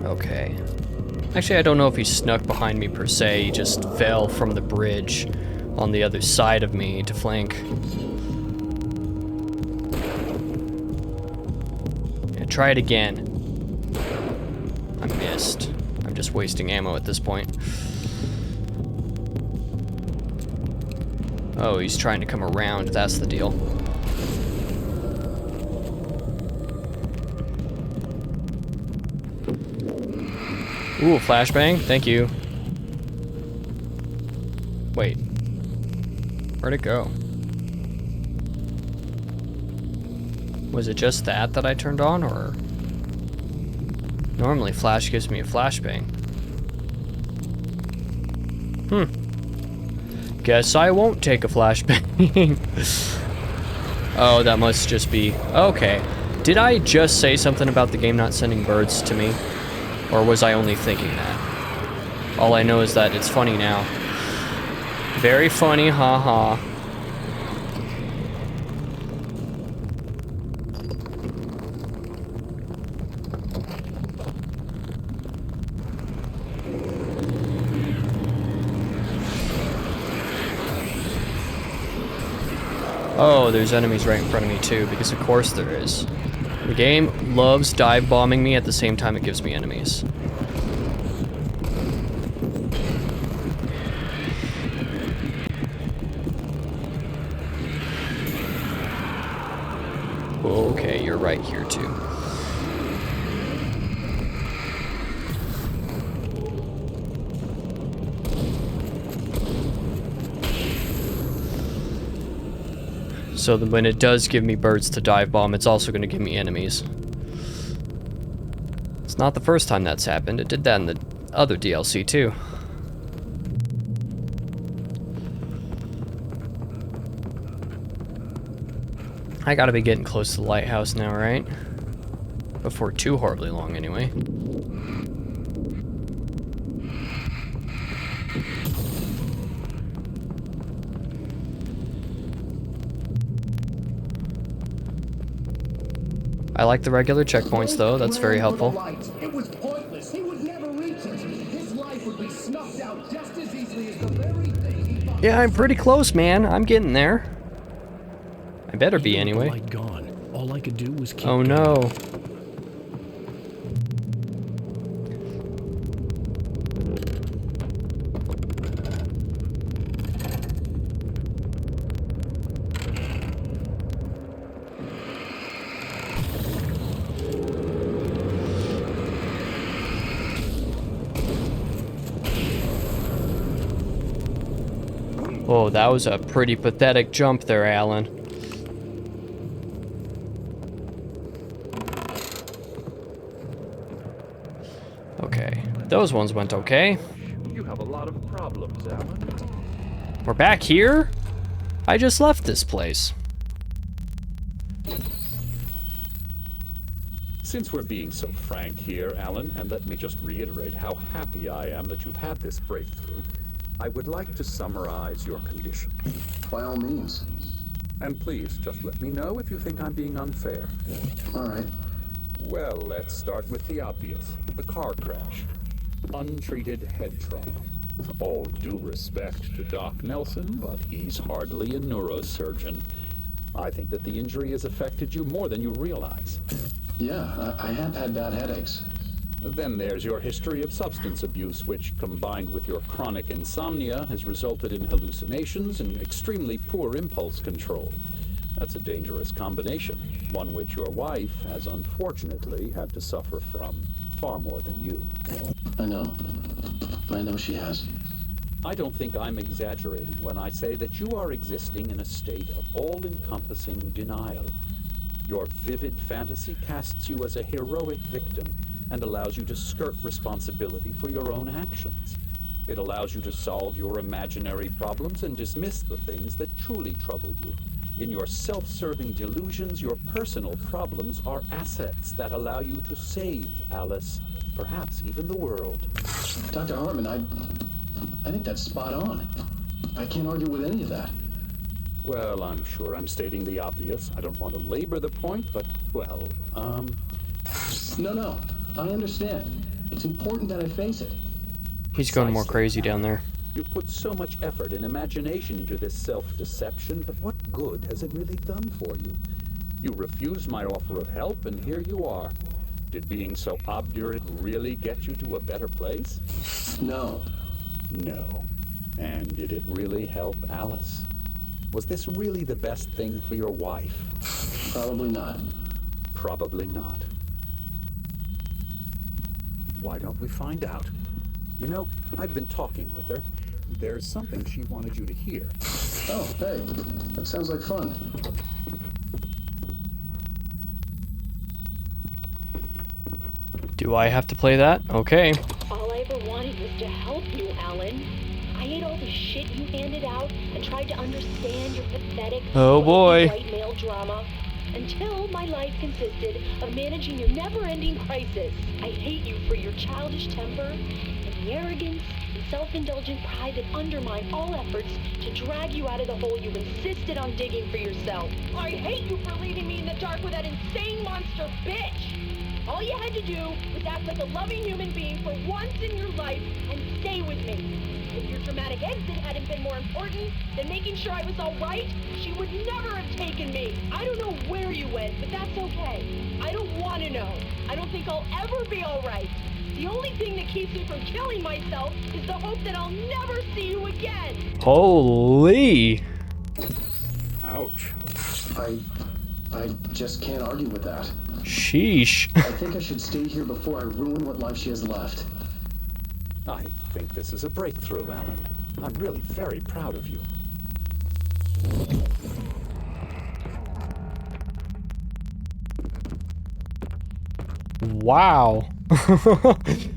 S1: Okay. Actually, I don't know if he snuck behind me per se. He just fell from the bridge on the other side of me to flank. Yeah, try it again. I missed. I'm just wasting ammo at this point. Oh, he's trying to come around. That's the deal. Ooh, flashbang. Thank you. Wait. Where'd it go? Was it just that I turned on, or? Normally flash gives me a flashbang. Guess I won't take a flashbang. Oh, that must just be... Okay. Did I just say something about the game not sending birds to me? Or was I only thinking that? All I know is that it's funny now. Very funny, haha. Oh, there's enemies right in front of me too, because of course there is. The game loves dive bombing me at the same time it gives me enemies. Okay, you're right here too. So that when it does give me birds to dive bomb, it's also going to give me enemies. It's not the first time that's happened. It did that in the other DLC too. I gotta be getting close to the lighthouse now, right? Before too horribly long, anyway. I like the regular checkpoints, though. That's very helpful.
S6: It was pointless. He would never reach it. His life would be snuffed out just as easily as the very thing he thought.
S1: Yeah, I'm pretty close, man. I'm getting there. I better be
S2: Even with the
S1: anyway.
S2: light gone, all I could do was keep
S1: Oh
S2: going.
S1: no. Oh, that was a pretty pathetic jump there, Alan. Okay, those ones went okay.
S7: You have a lot of problems, Alan.
S1: We're back here? I just left this place.
S7: Since we're being so frank here, Alan, and let me just reiterate how happy I am that you've had this breakthrough, I would like to summarize your condition.
S8: By all means.
S7: And please, just let me know if you think I'm being unfair.
S8: All right.
S7: Well, let's start with the obvious. The car crash. Untreated head trauma. All due respect to Doc Nelson, but he's hardly a neurosurgeon. I think that the injury has affected you more than you realize.
S8: Yeah, I have had bad headaches.
S7: Then there's your history of substance abuse, which, combined with your chronic insomnia, has resulted in hallucinations and extremely poor impulse control. That's a dangerous combination, one which your wife has unfortunately had to suffer from far more than you.
S8: I know. I know she has.
S7: I don't think I'm exaggerating when I say that you are existing in a state of all-encompassing denial. Your vivid fantasy casts you as a heroic victim and allows you to skirt responsibility for your own actions. It allows you to solve your imaginary problems and dismiss the things that truly trouble you. In your self-serving delusions, your personal problems are assets that allow you to save Alice, perhaps even the world.
S8: Dr. Hartman, I think that's spot on. I can't argue with any of that.
S7: Well, I'm sure I'm stating the obvious. I don't want to labor the point, but, well,
S8: No, I understand. It's important that I face it.
S1: He's going more
S7: Precisely.
S1: crazy down there.
S7: You've put so much effort and imagination into this self-deception, but what good has it really done for you? You refused my offer of help, and here you are. Did being so obdurate really get you to a better place?
S8: No.
S7: No. And did it really help Alice? Was this really the best thing for your wife?
S8: Probably not.
S7: Probably not. Why don't we find out? You know, I've been talking with her. There's something she wanted you to hear.
S8: Oh, hey. That sounds like fun.
S1: Do I have to play that? Okay.
S9: All I ever wanted was to help you, Alan. I ate all the shit you handed out and tried to understand your pathetic,
S1: Oh, boy.
S9: white male drama until my life consisted of managing your never-ending crisis. I hate you for your childish temper and the arrogance and self-indulgent pride that undermine all efforts to drag you out of the hole you insisted on digging for yourself. I hate you for leaving me in the dark with that insane monster bitch. All you had to do was act like a loving human being for once in your life and stay with me. If your dramatic exit hadn't been more important than making sure I was all right, she would never have taken me. I don't know where you went, but that's okay. I don't want to know. I don't think I'll ever be all right. The only thing that keeps me from killing myself is the hope that I'll never see you again.
S1: Holy.
S7: Ouch.
S8: I just can't argue with that.
S1: Sheesh.
S8: I think I should stay here before I ruin what life she has left.
S7: I think this is a breakthrough, Alan. I'm really very proud of you.
S1: Wow.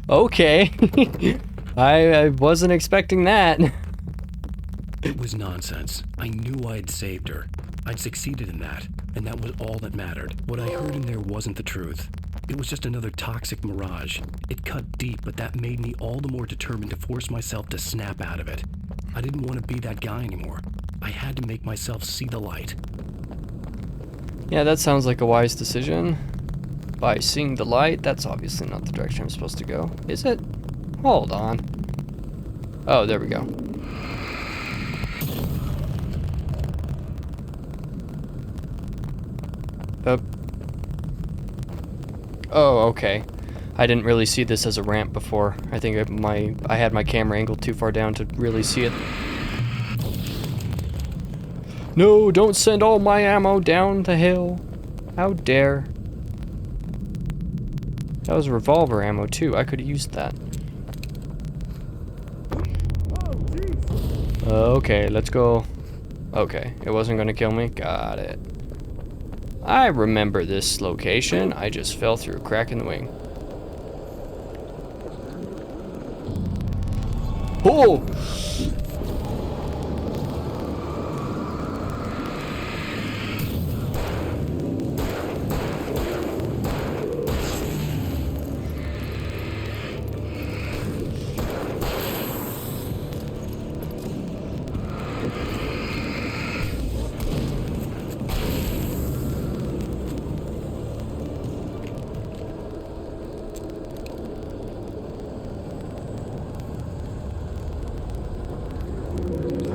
S1: Okay. I wasn't expecting that.
S2: It was nonsense. I knew I'd saved her. I'd succeeded in that, and that was all that mattered. What I heard in there wasn't the truth. It was just another toxic mirage. It cut deep, but that made me all the more determined to force myself to snap out of it. I didn't want to be that guy anymore. I had to make myself see the light.
S1: Yeah, that sounds like a wise decision. By seeing the light, that's obviously not the direction I'm supposed to go. Is it? Hold on. Oh, there we go. Oh, okay. I didn't really see this as a ramp before. I think I had my camera angled too far down to really see it. No, don't send all my ammo down the hill. How dare. That was revolver ammo too. I could have used that. Okay, let's go. Okay, it wasn't gonna kill me. Got it. I remember this location. I just fell through a crack in the wing. Oh!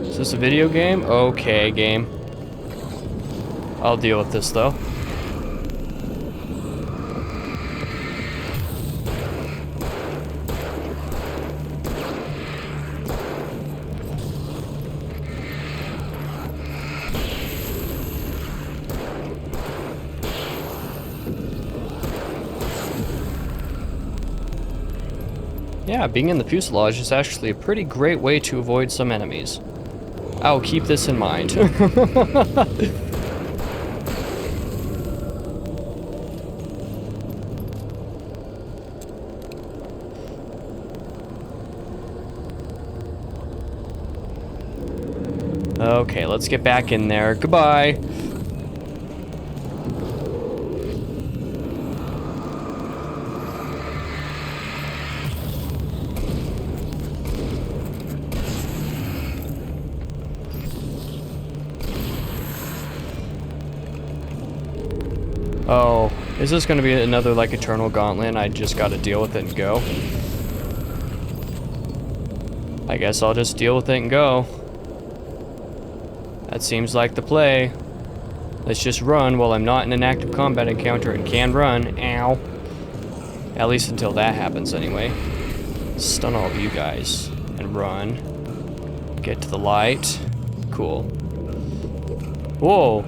S1: Is this a video game? Okay, game. I'll deal with this though. Yeah, being in the fuselage is actually a pretty great way to avoid some enemies. I'll keep this in mind. Okay, let's get back in there. Goodbye. Oh, is this gonna be another like eternal gauntlet? I just gotta deal with it and go. I guess I'll just deal with it and go. That seems like the play. Let's just run while I'm not in an active combat encounter and can run. Ow. At least until that happens anyway. Stun all of you guys and run. Get to the light. Cool. Whoa.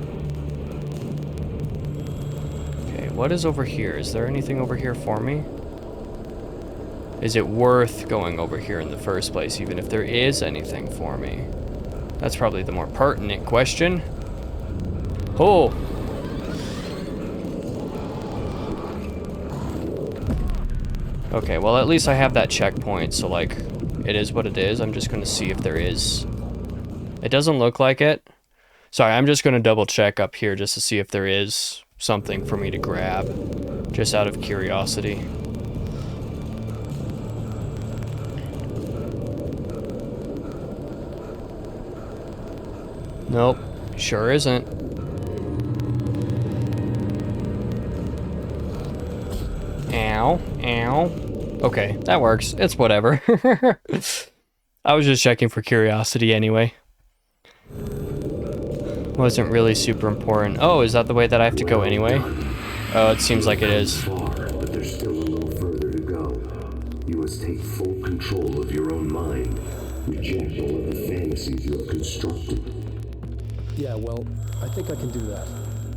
S1: What is over here? Is there anything over here for me? Is it worth going over here in the first place, even if there is anything for me? That's probably the more pertinent question. Oh! Okay, well at least I have that checkpoint, so like, it is what it is. I'm just gonna see if there is... It doesn't look like it. Sorry, I'm just gonna double check up here just to see if there is something for me to grab, just out of curiosity. Nope, sure isn't. Ow, ow. Okay, that works. It's whatever. I was just checking for curiosity anyway. Wasn't really super important. Oh, is that the way that I have to go anyway? Oh, it seems like it is.
S4: But there's still a little further to go. You must take full control of your own mind. Reject all of the fantasies you have constructed.
S5: Yeah, well, I think I can do that.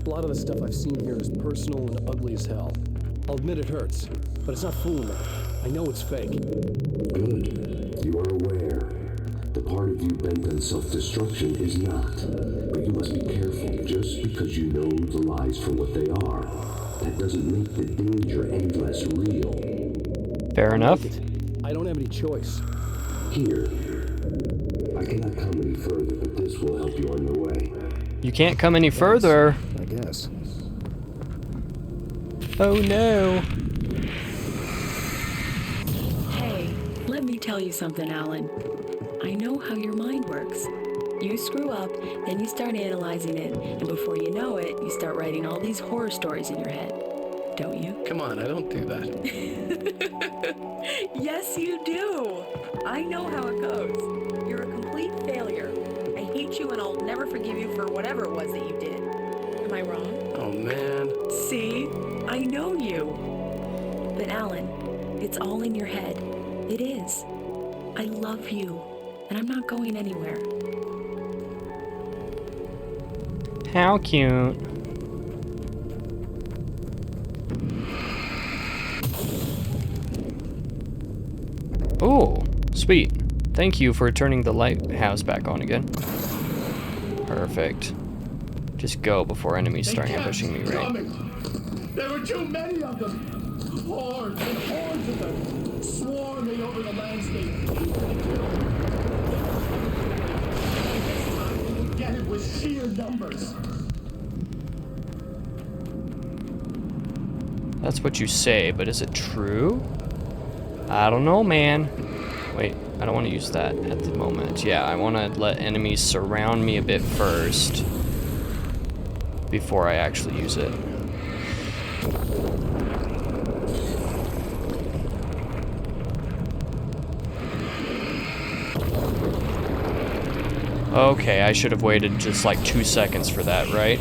S5: A lot of the stuff I've seen here is personal and ugly as hell. I'll admit it hurts, but it's not fooling me. I know it's fake.
S4: Good. You are aware. The part of you bent on self-destruction is not. But you must be careful just because you know the lies for what they are. That doesn't make the danger any less real.
S1: Fair enough.
S5: I don't have any choice.
S4: Here. I cannot come any further, but this will help you on your way.
S1: You can't come any further.
S5: I guess.
S1: Oh no.
S10: Hey, let me tell you something, Alan. I know how your mind works. You screw up, then you start analyzing it, and before you know it, you start writing all these horror stories in your head. Don't you?
S5: Come on, I don't do that.
S10: Yes, you do. I know how it goes. You're a complete failure. I hate you and I'll never forgive you for whatever it was that you did. Am I wrong?
S5: Oh, man.
S10: See? I know you. But Alan, it's all in your head. It is. I love you, and I'm not going anywhere.
S1: How cute. Oh, sweet. Thank you for turning the lighthouse back on again. Perfect. Just go before enemies start ambushing me, right?
S6: There were too many of them. Hordes and hordes of them, swarming over the landscape. Get it with sheer numbers.
S1: That's what you say, but is it true? I don't know, man. Wait, I don't want to use that at the moment. Yeah, I want to let enemies surround me a bit first before I actually use it. Okay, I should have waited just like 2 seconds for that, right?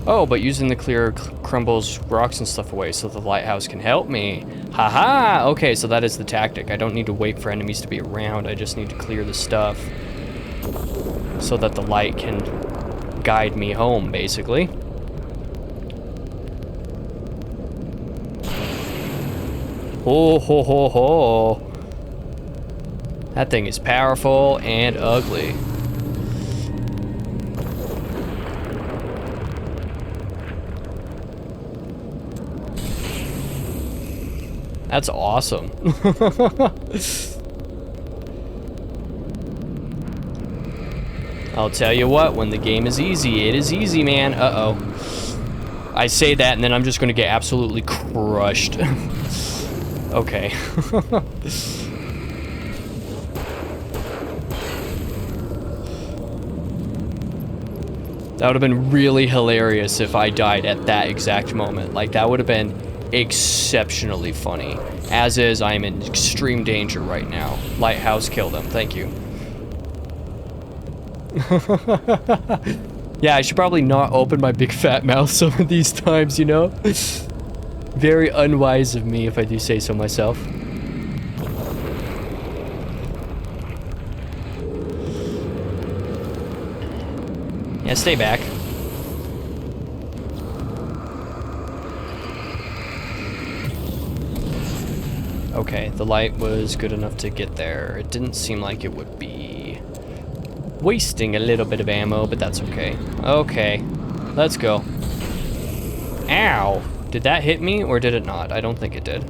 S1: Oh, but using the clear crumbles rocks and stuff away so the lighthouse can help me. Haha! Okay, so that is the tactic. I don't need to wait for enemies to be around. I just need to clear the stuff so that the light can guide me home, basically. Oh, ho, ho, ho. That thing is powerful and ugly. That's awesome. I'll tell you what, when the game is easy, it is easy, man. Uh-oh. I say that and then I'm just gonna get absolutely crushed. Okay. That would have been really hilarious if I died at that exact moment. Like, that would have been exceptionally funny. As is, I am in extreme danger right now. Lighthouse, kill them. Thank you. Yeah, I should probably not open my big fat mouth some of these times, you know? Very unwise of me, if I do say so myself. Yeah, stay back. Okay, the light was good enough to get there. It didn't seem like it would be wasting a little bit of ammo, but that's okay. Okay, let's go. Ow! Did that hit me or did it not? I don't think it did.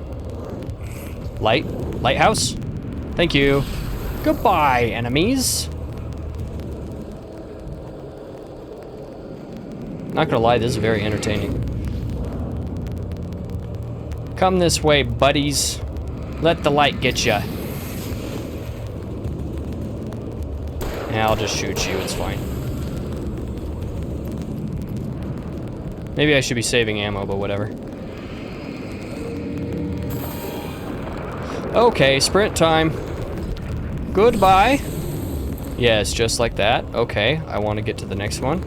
S1: Lighthouse? Thank you. Goodbye, enemies. Not gonna lie, this is very entertaining. Come this way, buddies. Let the light get ya. Yeah, I'll just shoot you, it's fine. Maybe I should be saving ammo, but whatever. Okay, sprint time. Goodbye. Yes, just like that. Okay, I want to get to the next one.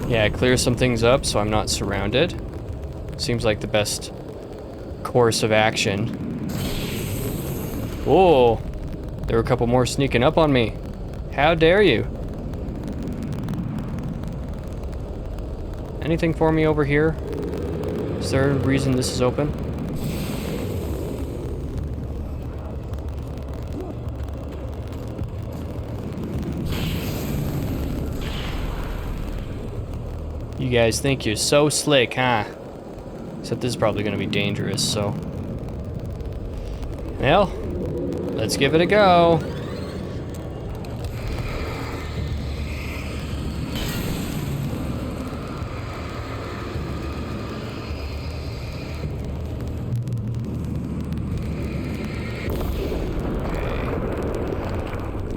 S1: Yeah, clear some things up so I'm not surrounded. Seems like the best course of action. Whoa, there were a couple more sneaking up on me. How dare you? Anything for me over here? Is there a reason this is open? You guys think you're so slick, huh? Except this is probably going to be dangerous, so... Well, let's give it a go.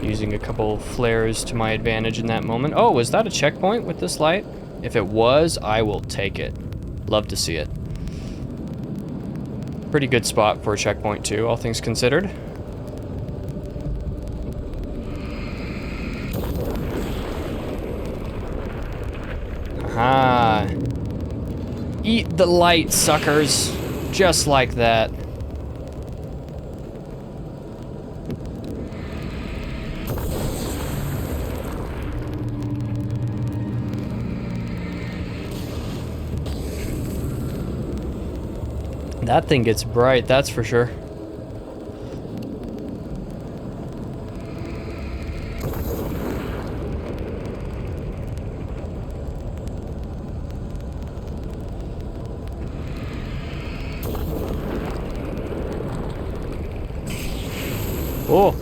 S1: Using a couple flares to my advantage in that moment. Oh, was that a checkpoint with this light? If it was, I will take it. Love to see it. Pretty good spot for a checkpoint too, all things considered. Aha. Eat the light, suckers. Just like that. That thing gets bright, that's for sure. Oh,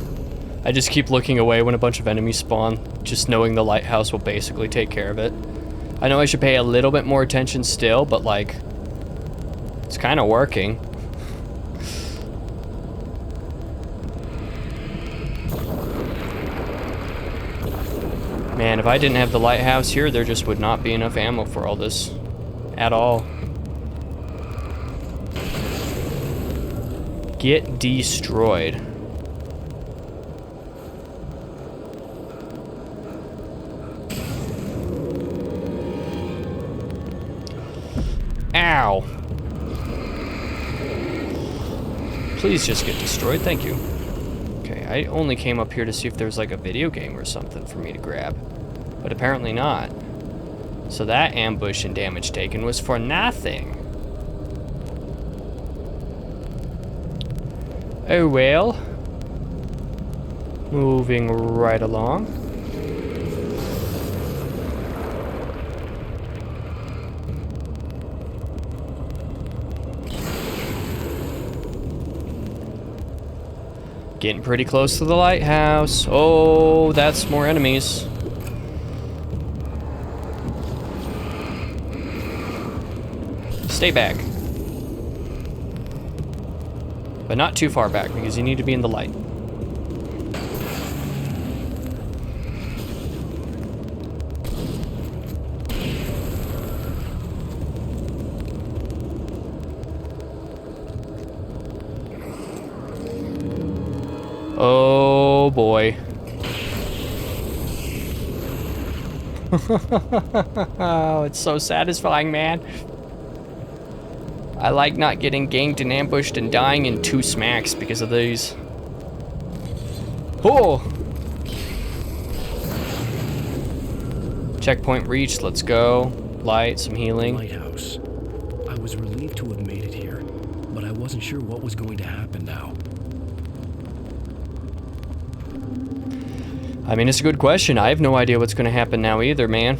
S1: I just keep looking away when a bunch of enemies spawn, just knowing the lighthouse will basically take care of it. I know I should pay a little bit more attention still, but like, it's kind of working. Man, if I didn't have the lighthouse here, there just would not be enough ammo for all this. At all. Get destroyed. Ow. Please just get destroyed, thank you. Okay, I only came up here to see if there's like a video game or something for me to grab. But apparently not. So that ambush and damage taken was for nothing. Oh well. Moving right along. Getting pretty close to the lighthouse. Oh, that's more enemies. Stay back. But not too far back, because you need to be in the light. Oh boy. Oh, it's so satisfying, man. I like not getting ganked and ambushed and dying in 2 smacks because of these. Oh! Checkpoint reached, let's go. Light, some healing.
S2: Lighthouse. I was relieved to have made it here, but I wasn't sure what was going to happen now.
S1: I mean, it's a good question. I have no idea what's going to happen now either, man.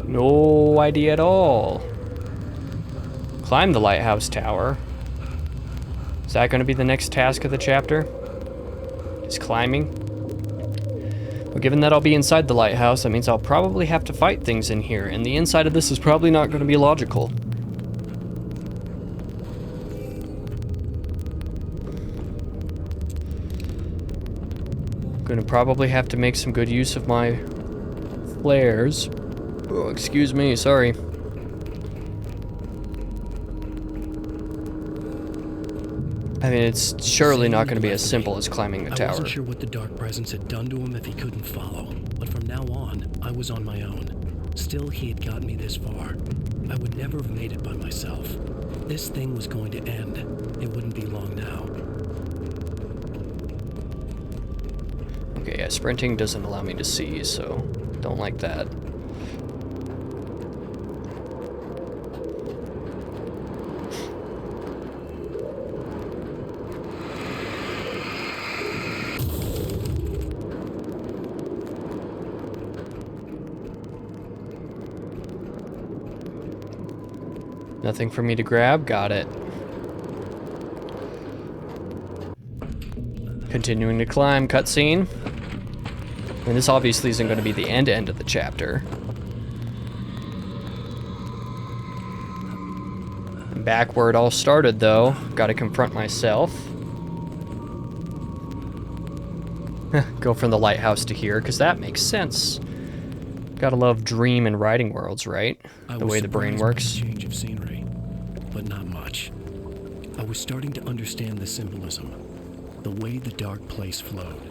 S1: No idea at all. Climb the lighthouse tower. Is that going to be the next task of the chapter? Is climbing? Well, given that I'll be inside the lighthouse, that means I'll probably have to fight things in here, and the inside of this is probably not going to be logical. Gonna probably have to make some good use of my flares. Oh, excuse me, sorry. I mean, it's surely not going to be as simple as climbing a tower.
S2: I wasn't sure what the dark presence had done to him if he couldn't follow, but from now on, I was on my own. Still, he had gotten me this far. I would never have made it by myself. This thing was going to end. It wouldn't be long now.
S1: Okay, yeah, sprinting doesn't allow me to see, so don't like that. Nothing for me to grab. Got it. Continuing to climb. Cutscene. And this obviously isn't going to be the end of the chapter. Back where it all started, though. Got to confront myself. Go from the lighthouse to here, because that makes sense. Gotta love dream and writing worlds, right? The way the brain works.
S2: Change of scenery, but not much. I was starting to understand the symbolism, the way the dark place flowed.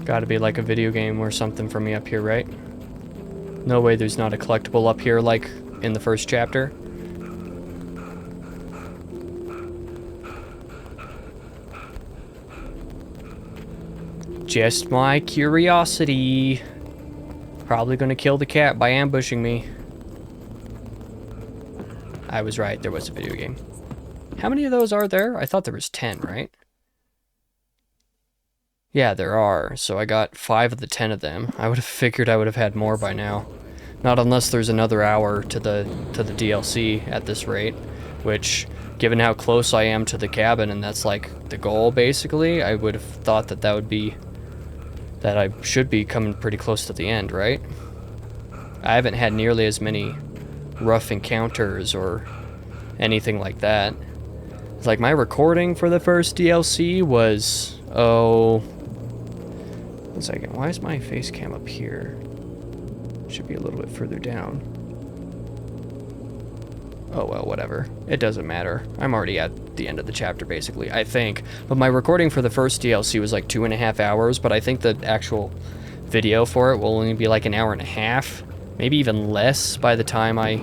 S1: Gotta be like a video game or something for me up here, right? No way there's not a collectible up here like in the first chapter. Just my curiosity. Probably gonna kill the cat by ambushing me. I was right, there was a video game. How many of those are there? I thought there was 10, right? Yeah, there are. So I got 5 of the 10 of them. I would have figured I would have had more by now. Not unless there's another hour to the DLC at this rate, which, given how close I am to the cabin, and that's like the goal basically, I would have thought that that I should be coming pretty close to the end, right? I haven't had nearly as many rough encounters or anything like that. It's like my recording for the first DLC was, oh, 1 second, why is my face cam up here? Should be a little bit further down. Oh well, whatever. It doesn't matter. I'm already at the end of the chapter, basically, I think. But my recording for the first DLC was like 2.5 hours, but I think the actual video for it will only be like 1.5 hours. Maybe even less by the time I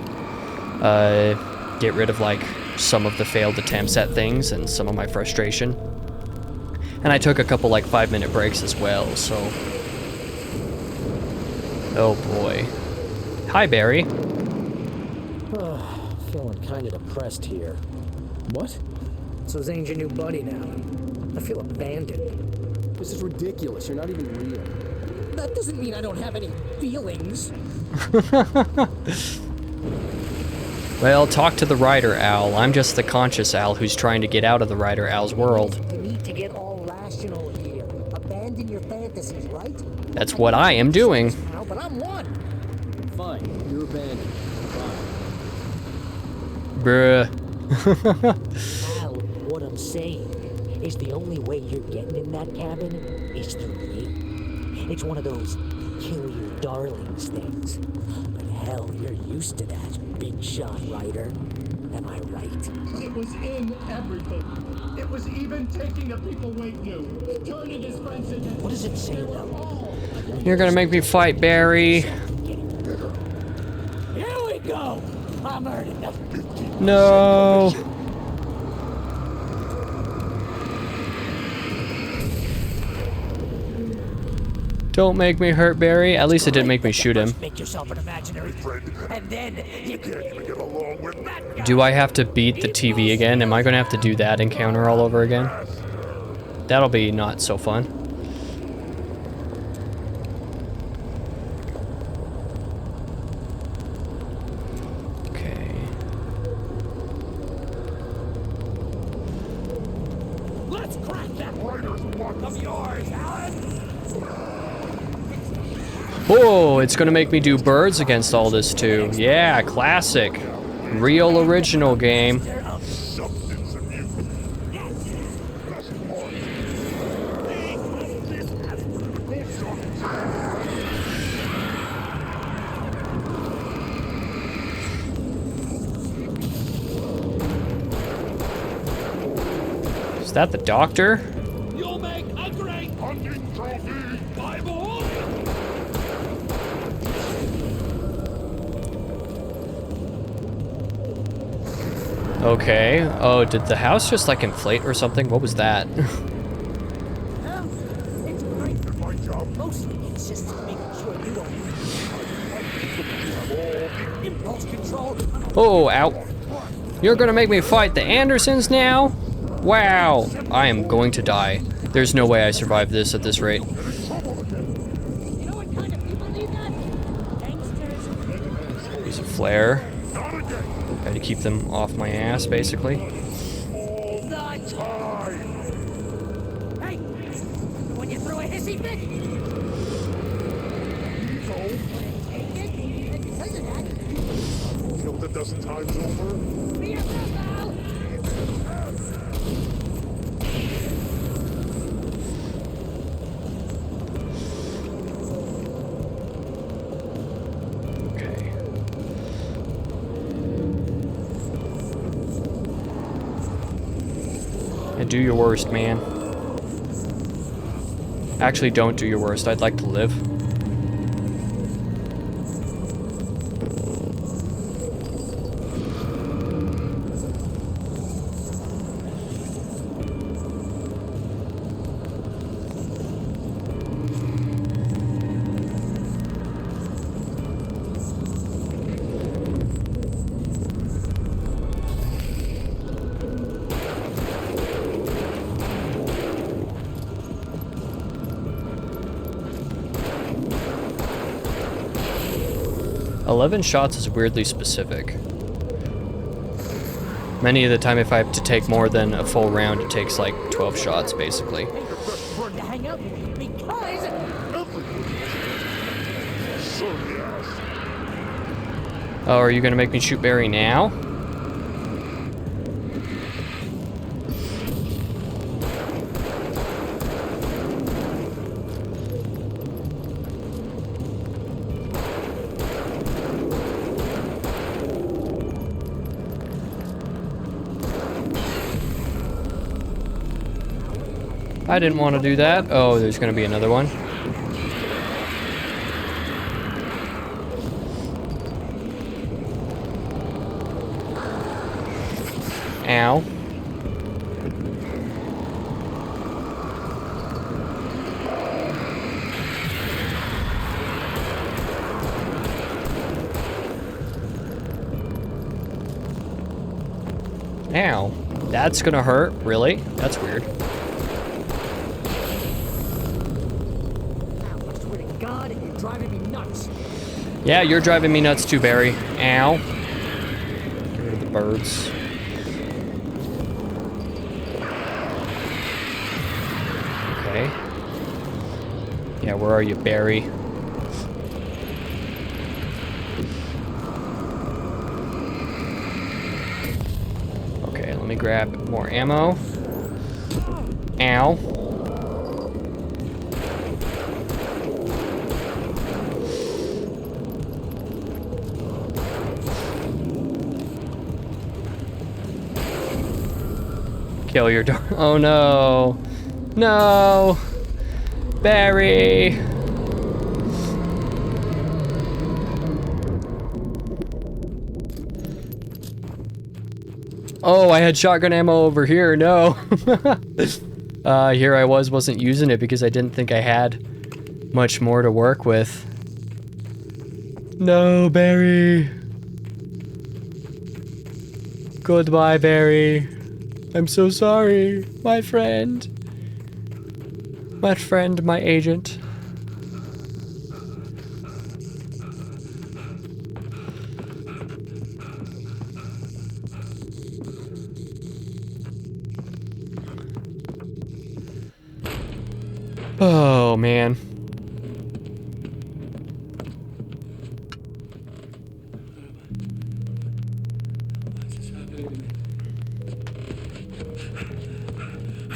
S1: get rid of like some of the failed attempts at things and some of my frustration. And I took a couple like 5-minute breaks as well, so... Oh boy. Hi, Barry.
S3: Feeling kind of depressed here.
S5: What?
S3: So Zane's your new buddy now. I feel abandoned.
S5: This is ridiculous. You're not even real.
S3: That doesn't mean I don't have any feelings.
S1: Well, talk to the Rider Owl. I'm just the conscious owl who's trying to get out of the Rider Owl's world.
S3: You need to get all rational here. Abandon your fantasies, right?
S1: That's what I am doing.
S3: Now, but I'm one.
S5: Fine. You're abandoned. Fine.
S1: Bruh.
S3: Al, what I'm saying is the only way you're getting in that cabin is through me. It's one of those kill your darlings things. But hell, you're used to that, big shot Rider. Am I right?
S6: It was in everything. It was even taking a people Wade knew, turning his friends into...
S3: What does it say, though?
S1: You're gonna make me fight, Barry.
S3: Here we go! I'm earning them.
S1: No. Don't make me hurt, Barry. At least it didn't make me shoot him.
S3: Make yourself an imaginary friend, and then you can't even get along with that.
S1: Do I have to beat the TV again? Am I gonna have to do that encounter all over again? That'll be not so fun. Okay.
S6: Let's crack that Rider's one of yours, Alan!
S1: Oh, it's gonna make me do birds against all this too. Yeah, classic. Real original game. Is that the doctor?
S6: You'll make a great hunting trophy, Bible!
S1: Okay. Oh, did the house just like inflate or something? What was that?
S3: It's great for my job. Mostly consists of making sure you don't impulse control.
S1: Oh, ow. You're gonna make me fight the Andersons now? Wow. I am going to die. There's no way I survive this at this rate.
S3: You know what kind of people need that? Gangsters.
S1: There's a flare. Got to keep them off my ass, basically.
S3: Hey! When you throw a hissy fit!
S6: Killed a dozen times over.
S1: Okay. And do your worst, man. Actually, don't do your worst. I'd like to live. "11 shots is weirdly specific. Many of the time, if I have to take more than a full round, it takes like 12 shots, basically.
S3: Prefer to hang out with me because
S1: Oh, are you gonna make me shoot Barry now? I didn't want to do that. Oh, there's gonna be another one. Ow. Ow. That's gonna hurt? Really? That's weird.
S3: I swear to God, you're driving me nuts.
S1: Yeah, you're driving me nuts too, Barry. Ow. Get rid of the birds. Okay. Yeah, where are you, Barry? Okay, let me grab more ammo. Ow. Kill your dog. Oh no. No. Barry. Oh, I had shotgun ammo over here. No. Here I wasn't using it because I didn't think I had much more to work with. No, Barry. Goodbye, Barry. I'm so sorry, my friend. My friend, my agent. Oh, man.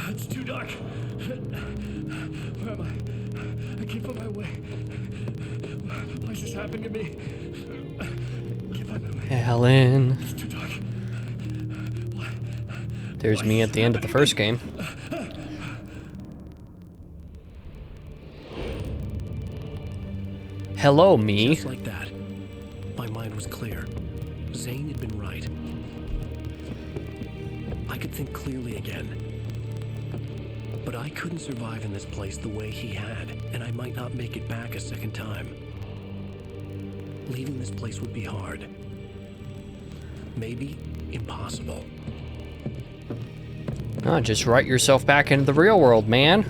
S2: It's too dark. Where am I? I can't find my way. Why is this happening to me? I can't find my way.
S1: Alan.
S2: It's too dark.
S1: There's me at the end of the first game. Hello, me.
S2: Just like that, my mind was clear. Zane had been right. I could think clearly again. But I couldn't survive in this place the way he had, and I might not make it back a second time. Leaving this place would be hard. Maybe impossible.
S1: Oh, just write yourself back into the real world, man.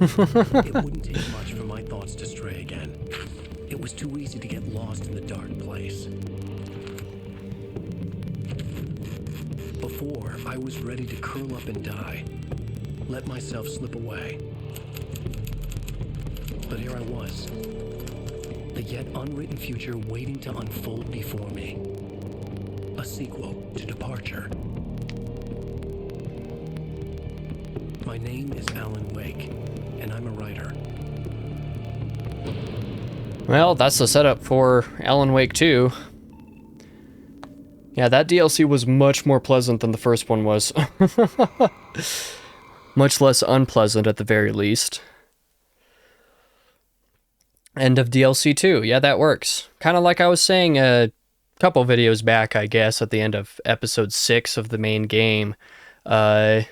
S2: It wouldn't take much for my thoughts to stray again. It was too easy to get lost in the dark place. Before, I was ready to curl up and die, let myself slip away. But here I was, the yet unwritten future waiting to unfold before me. A sequel to Departure. My name is Alan Wake, and I'm a writer.
S1: Well, that's the setup for Alan Wake 2. Yeah, that DLC was much more pleasant than the first one was. Much less unpleasant at the very least. End of DLC 2. Yeah, that works. Kind of like I was saying a couple videos back, I guess, at the end of episode 6 of the main game. I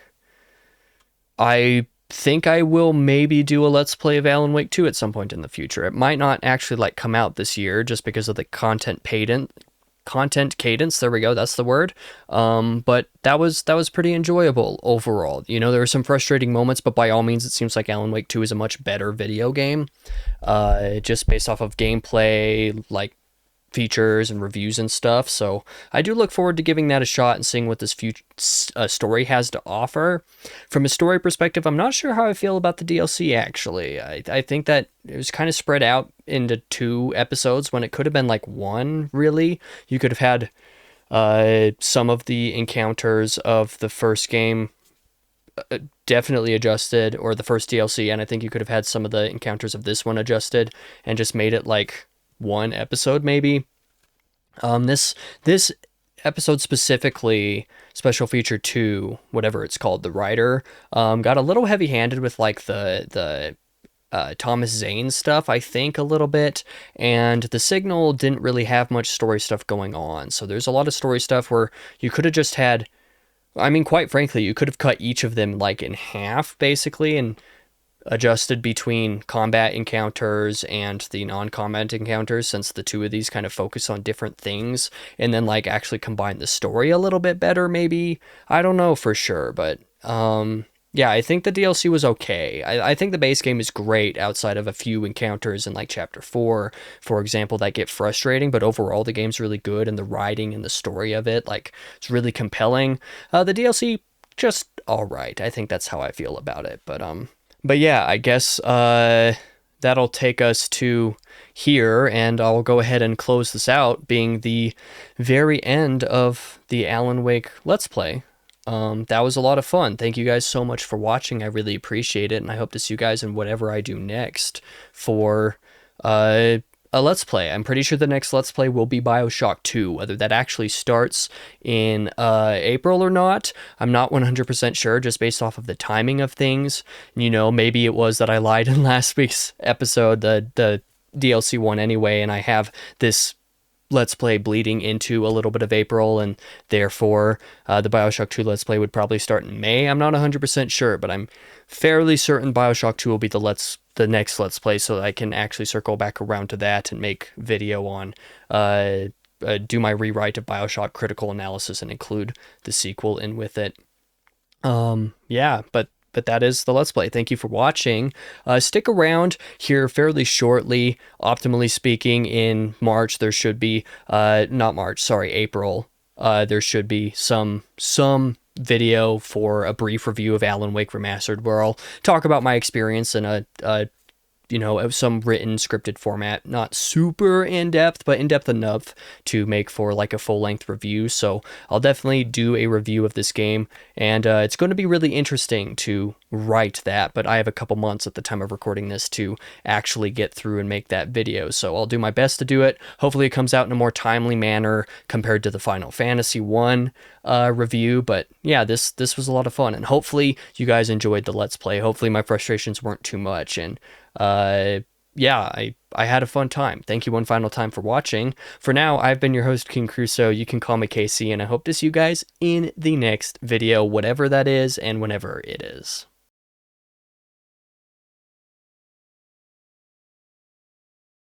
S1: think I will maybe do a Let's Play of Alan Wake 2 at some point in the future. It might not actually like come out this year just because of the content cadence, there we go, that's the word. But that was pretty enjoyable overall. You know, there were some frustrating moments, but by all means it seems like Alan Wake 2 is a much better video game. Just based off of gameplay, like features and reviews and stuff. So I do look forward to giving that a shot and seeing what this story has to offer. From a story perspective, I'm not sure how I feel about the DLC actually. I think that it was kind of spread out into 2 episodes when it could have been like 1, really. You could have had some of the encounters of the first game definitely adjusted, or the first DLC, and I think you could have had some of the encounters of this one adjusted and just made it like 1 episode maybe. This episode specifically, Special Feature 2, whatever it's called, the writer, got a little heavy-handed with like the Thomas Zane stuff, I think, a little bit, and the Signal didn't really have much story stuff going on. So there's a lot of story stuff where you could have just had, I mean, quite frankly, you could have cut each of them like in half basically and adjusted between combat encounters and the non-combat encounters, since the 2 of these kind of focus on different things, and then like actually combine the story a little bit better maybe. I don't know for sure, but yeah, I think the DLC was okay. I think the base game is great outside of a few encounters in like Chapter 4, for example, that get frustrating, but overall the game's really good, and the writing and the story of it, like, it's really compelling. The DLC, just alright. I think that's how I feel about it, but yeah, I guess that'll take us to here, and I'll go ahead and close this out, being the very end of the Alan Wake Let's Play. That was a lot of fun. Thank you guys so much for watching. I really appreciate it, and I hope to see you guys in whatever I do next for a Let's Play. I'm pretty sure the next Let's Play will be BioShock 2. Whether that actually starts in April or not, I'm not 100% sure, just based off of the timing of things. You know, maybe it was that I lied in last week's episode, the DLC one anyway, and I have this Let's Play bleeding into a little bit of April, and therefore the BioShock 2 Let's Play would probably start in May. I'm not 100% sure, but I'm fairly certain BioShock 2 will be the next Let's Play, so that I can actually circle back around to that and make video on, do my rewrite of BioShock Critical Analysis and include the sequel in with it. Yeah, but that is the Let's Play. Thank you for watching. Stick around here fairly shortly. Optimally speaking, in March, there should be, April. There should be some video for a brief review of Alan Wake Remastered, where I'll talk about my experience in a some written scripted format, not super in-depth, but in-depth enough to make for like a full-length review. So I'll definitely do a review of this game, and it's going to be really interesting to write that, but I have a couple months at the time of recording this to actually get through and make that video, so I'll do my best to do it. Hopefully it comes out in a more timely manner compared to the Final Fantasy 1 review, but yeah, this was a lot of fun, and hopefully you guys enjoyed the Let's Play. Hopefully my frustrations weren't too much, and yeah, I had a fun time. Thank you one final time for watching. For now, I've been your host, King Crusoe. You can call me KC, and I hope to see you guys in the next video, whatever that is and whenever it is.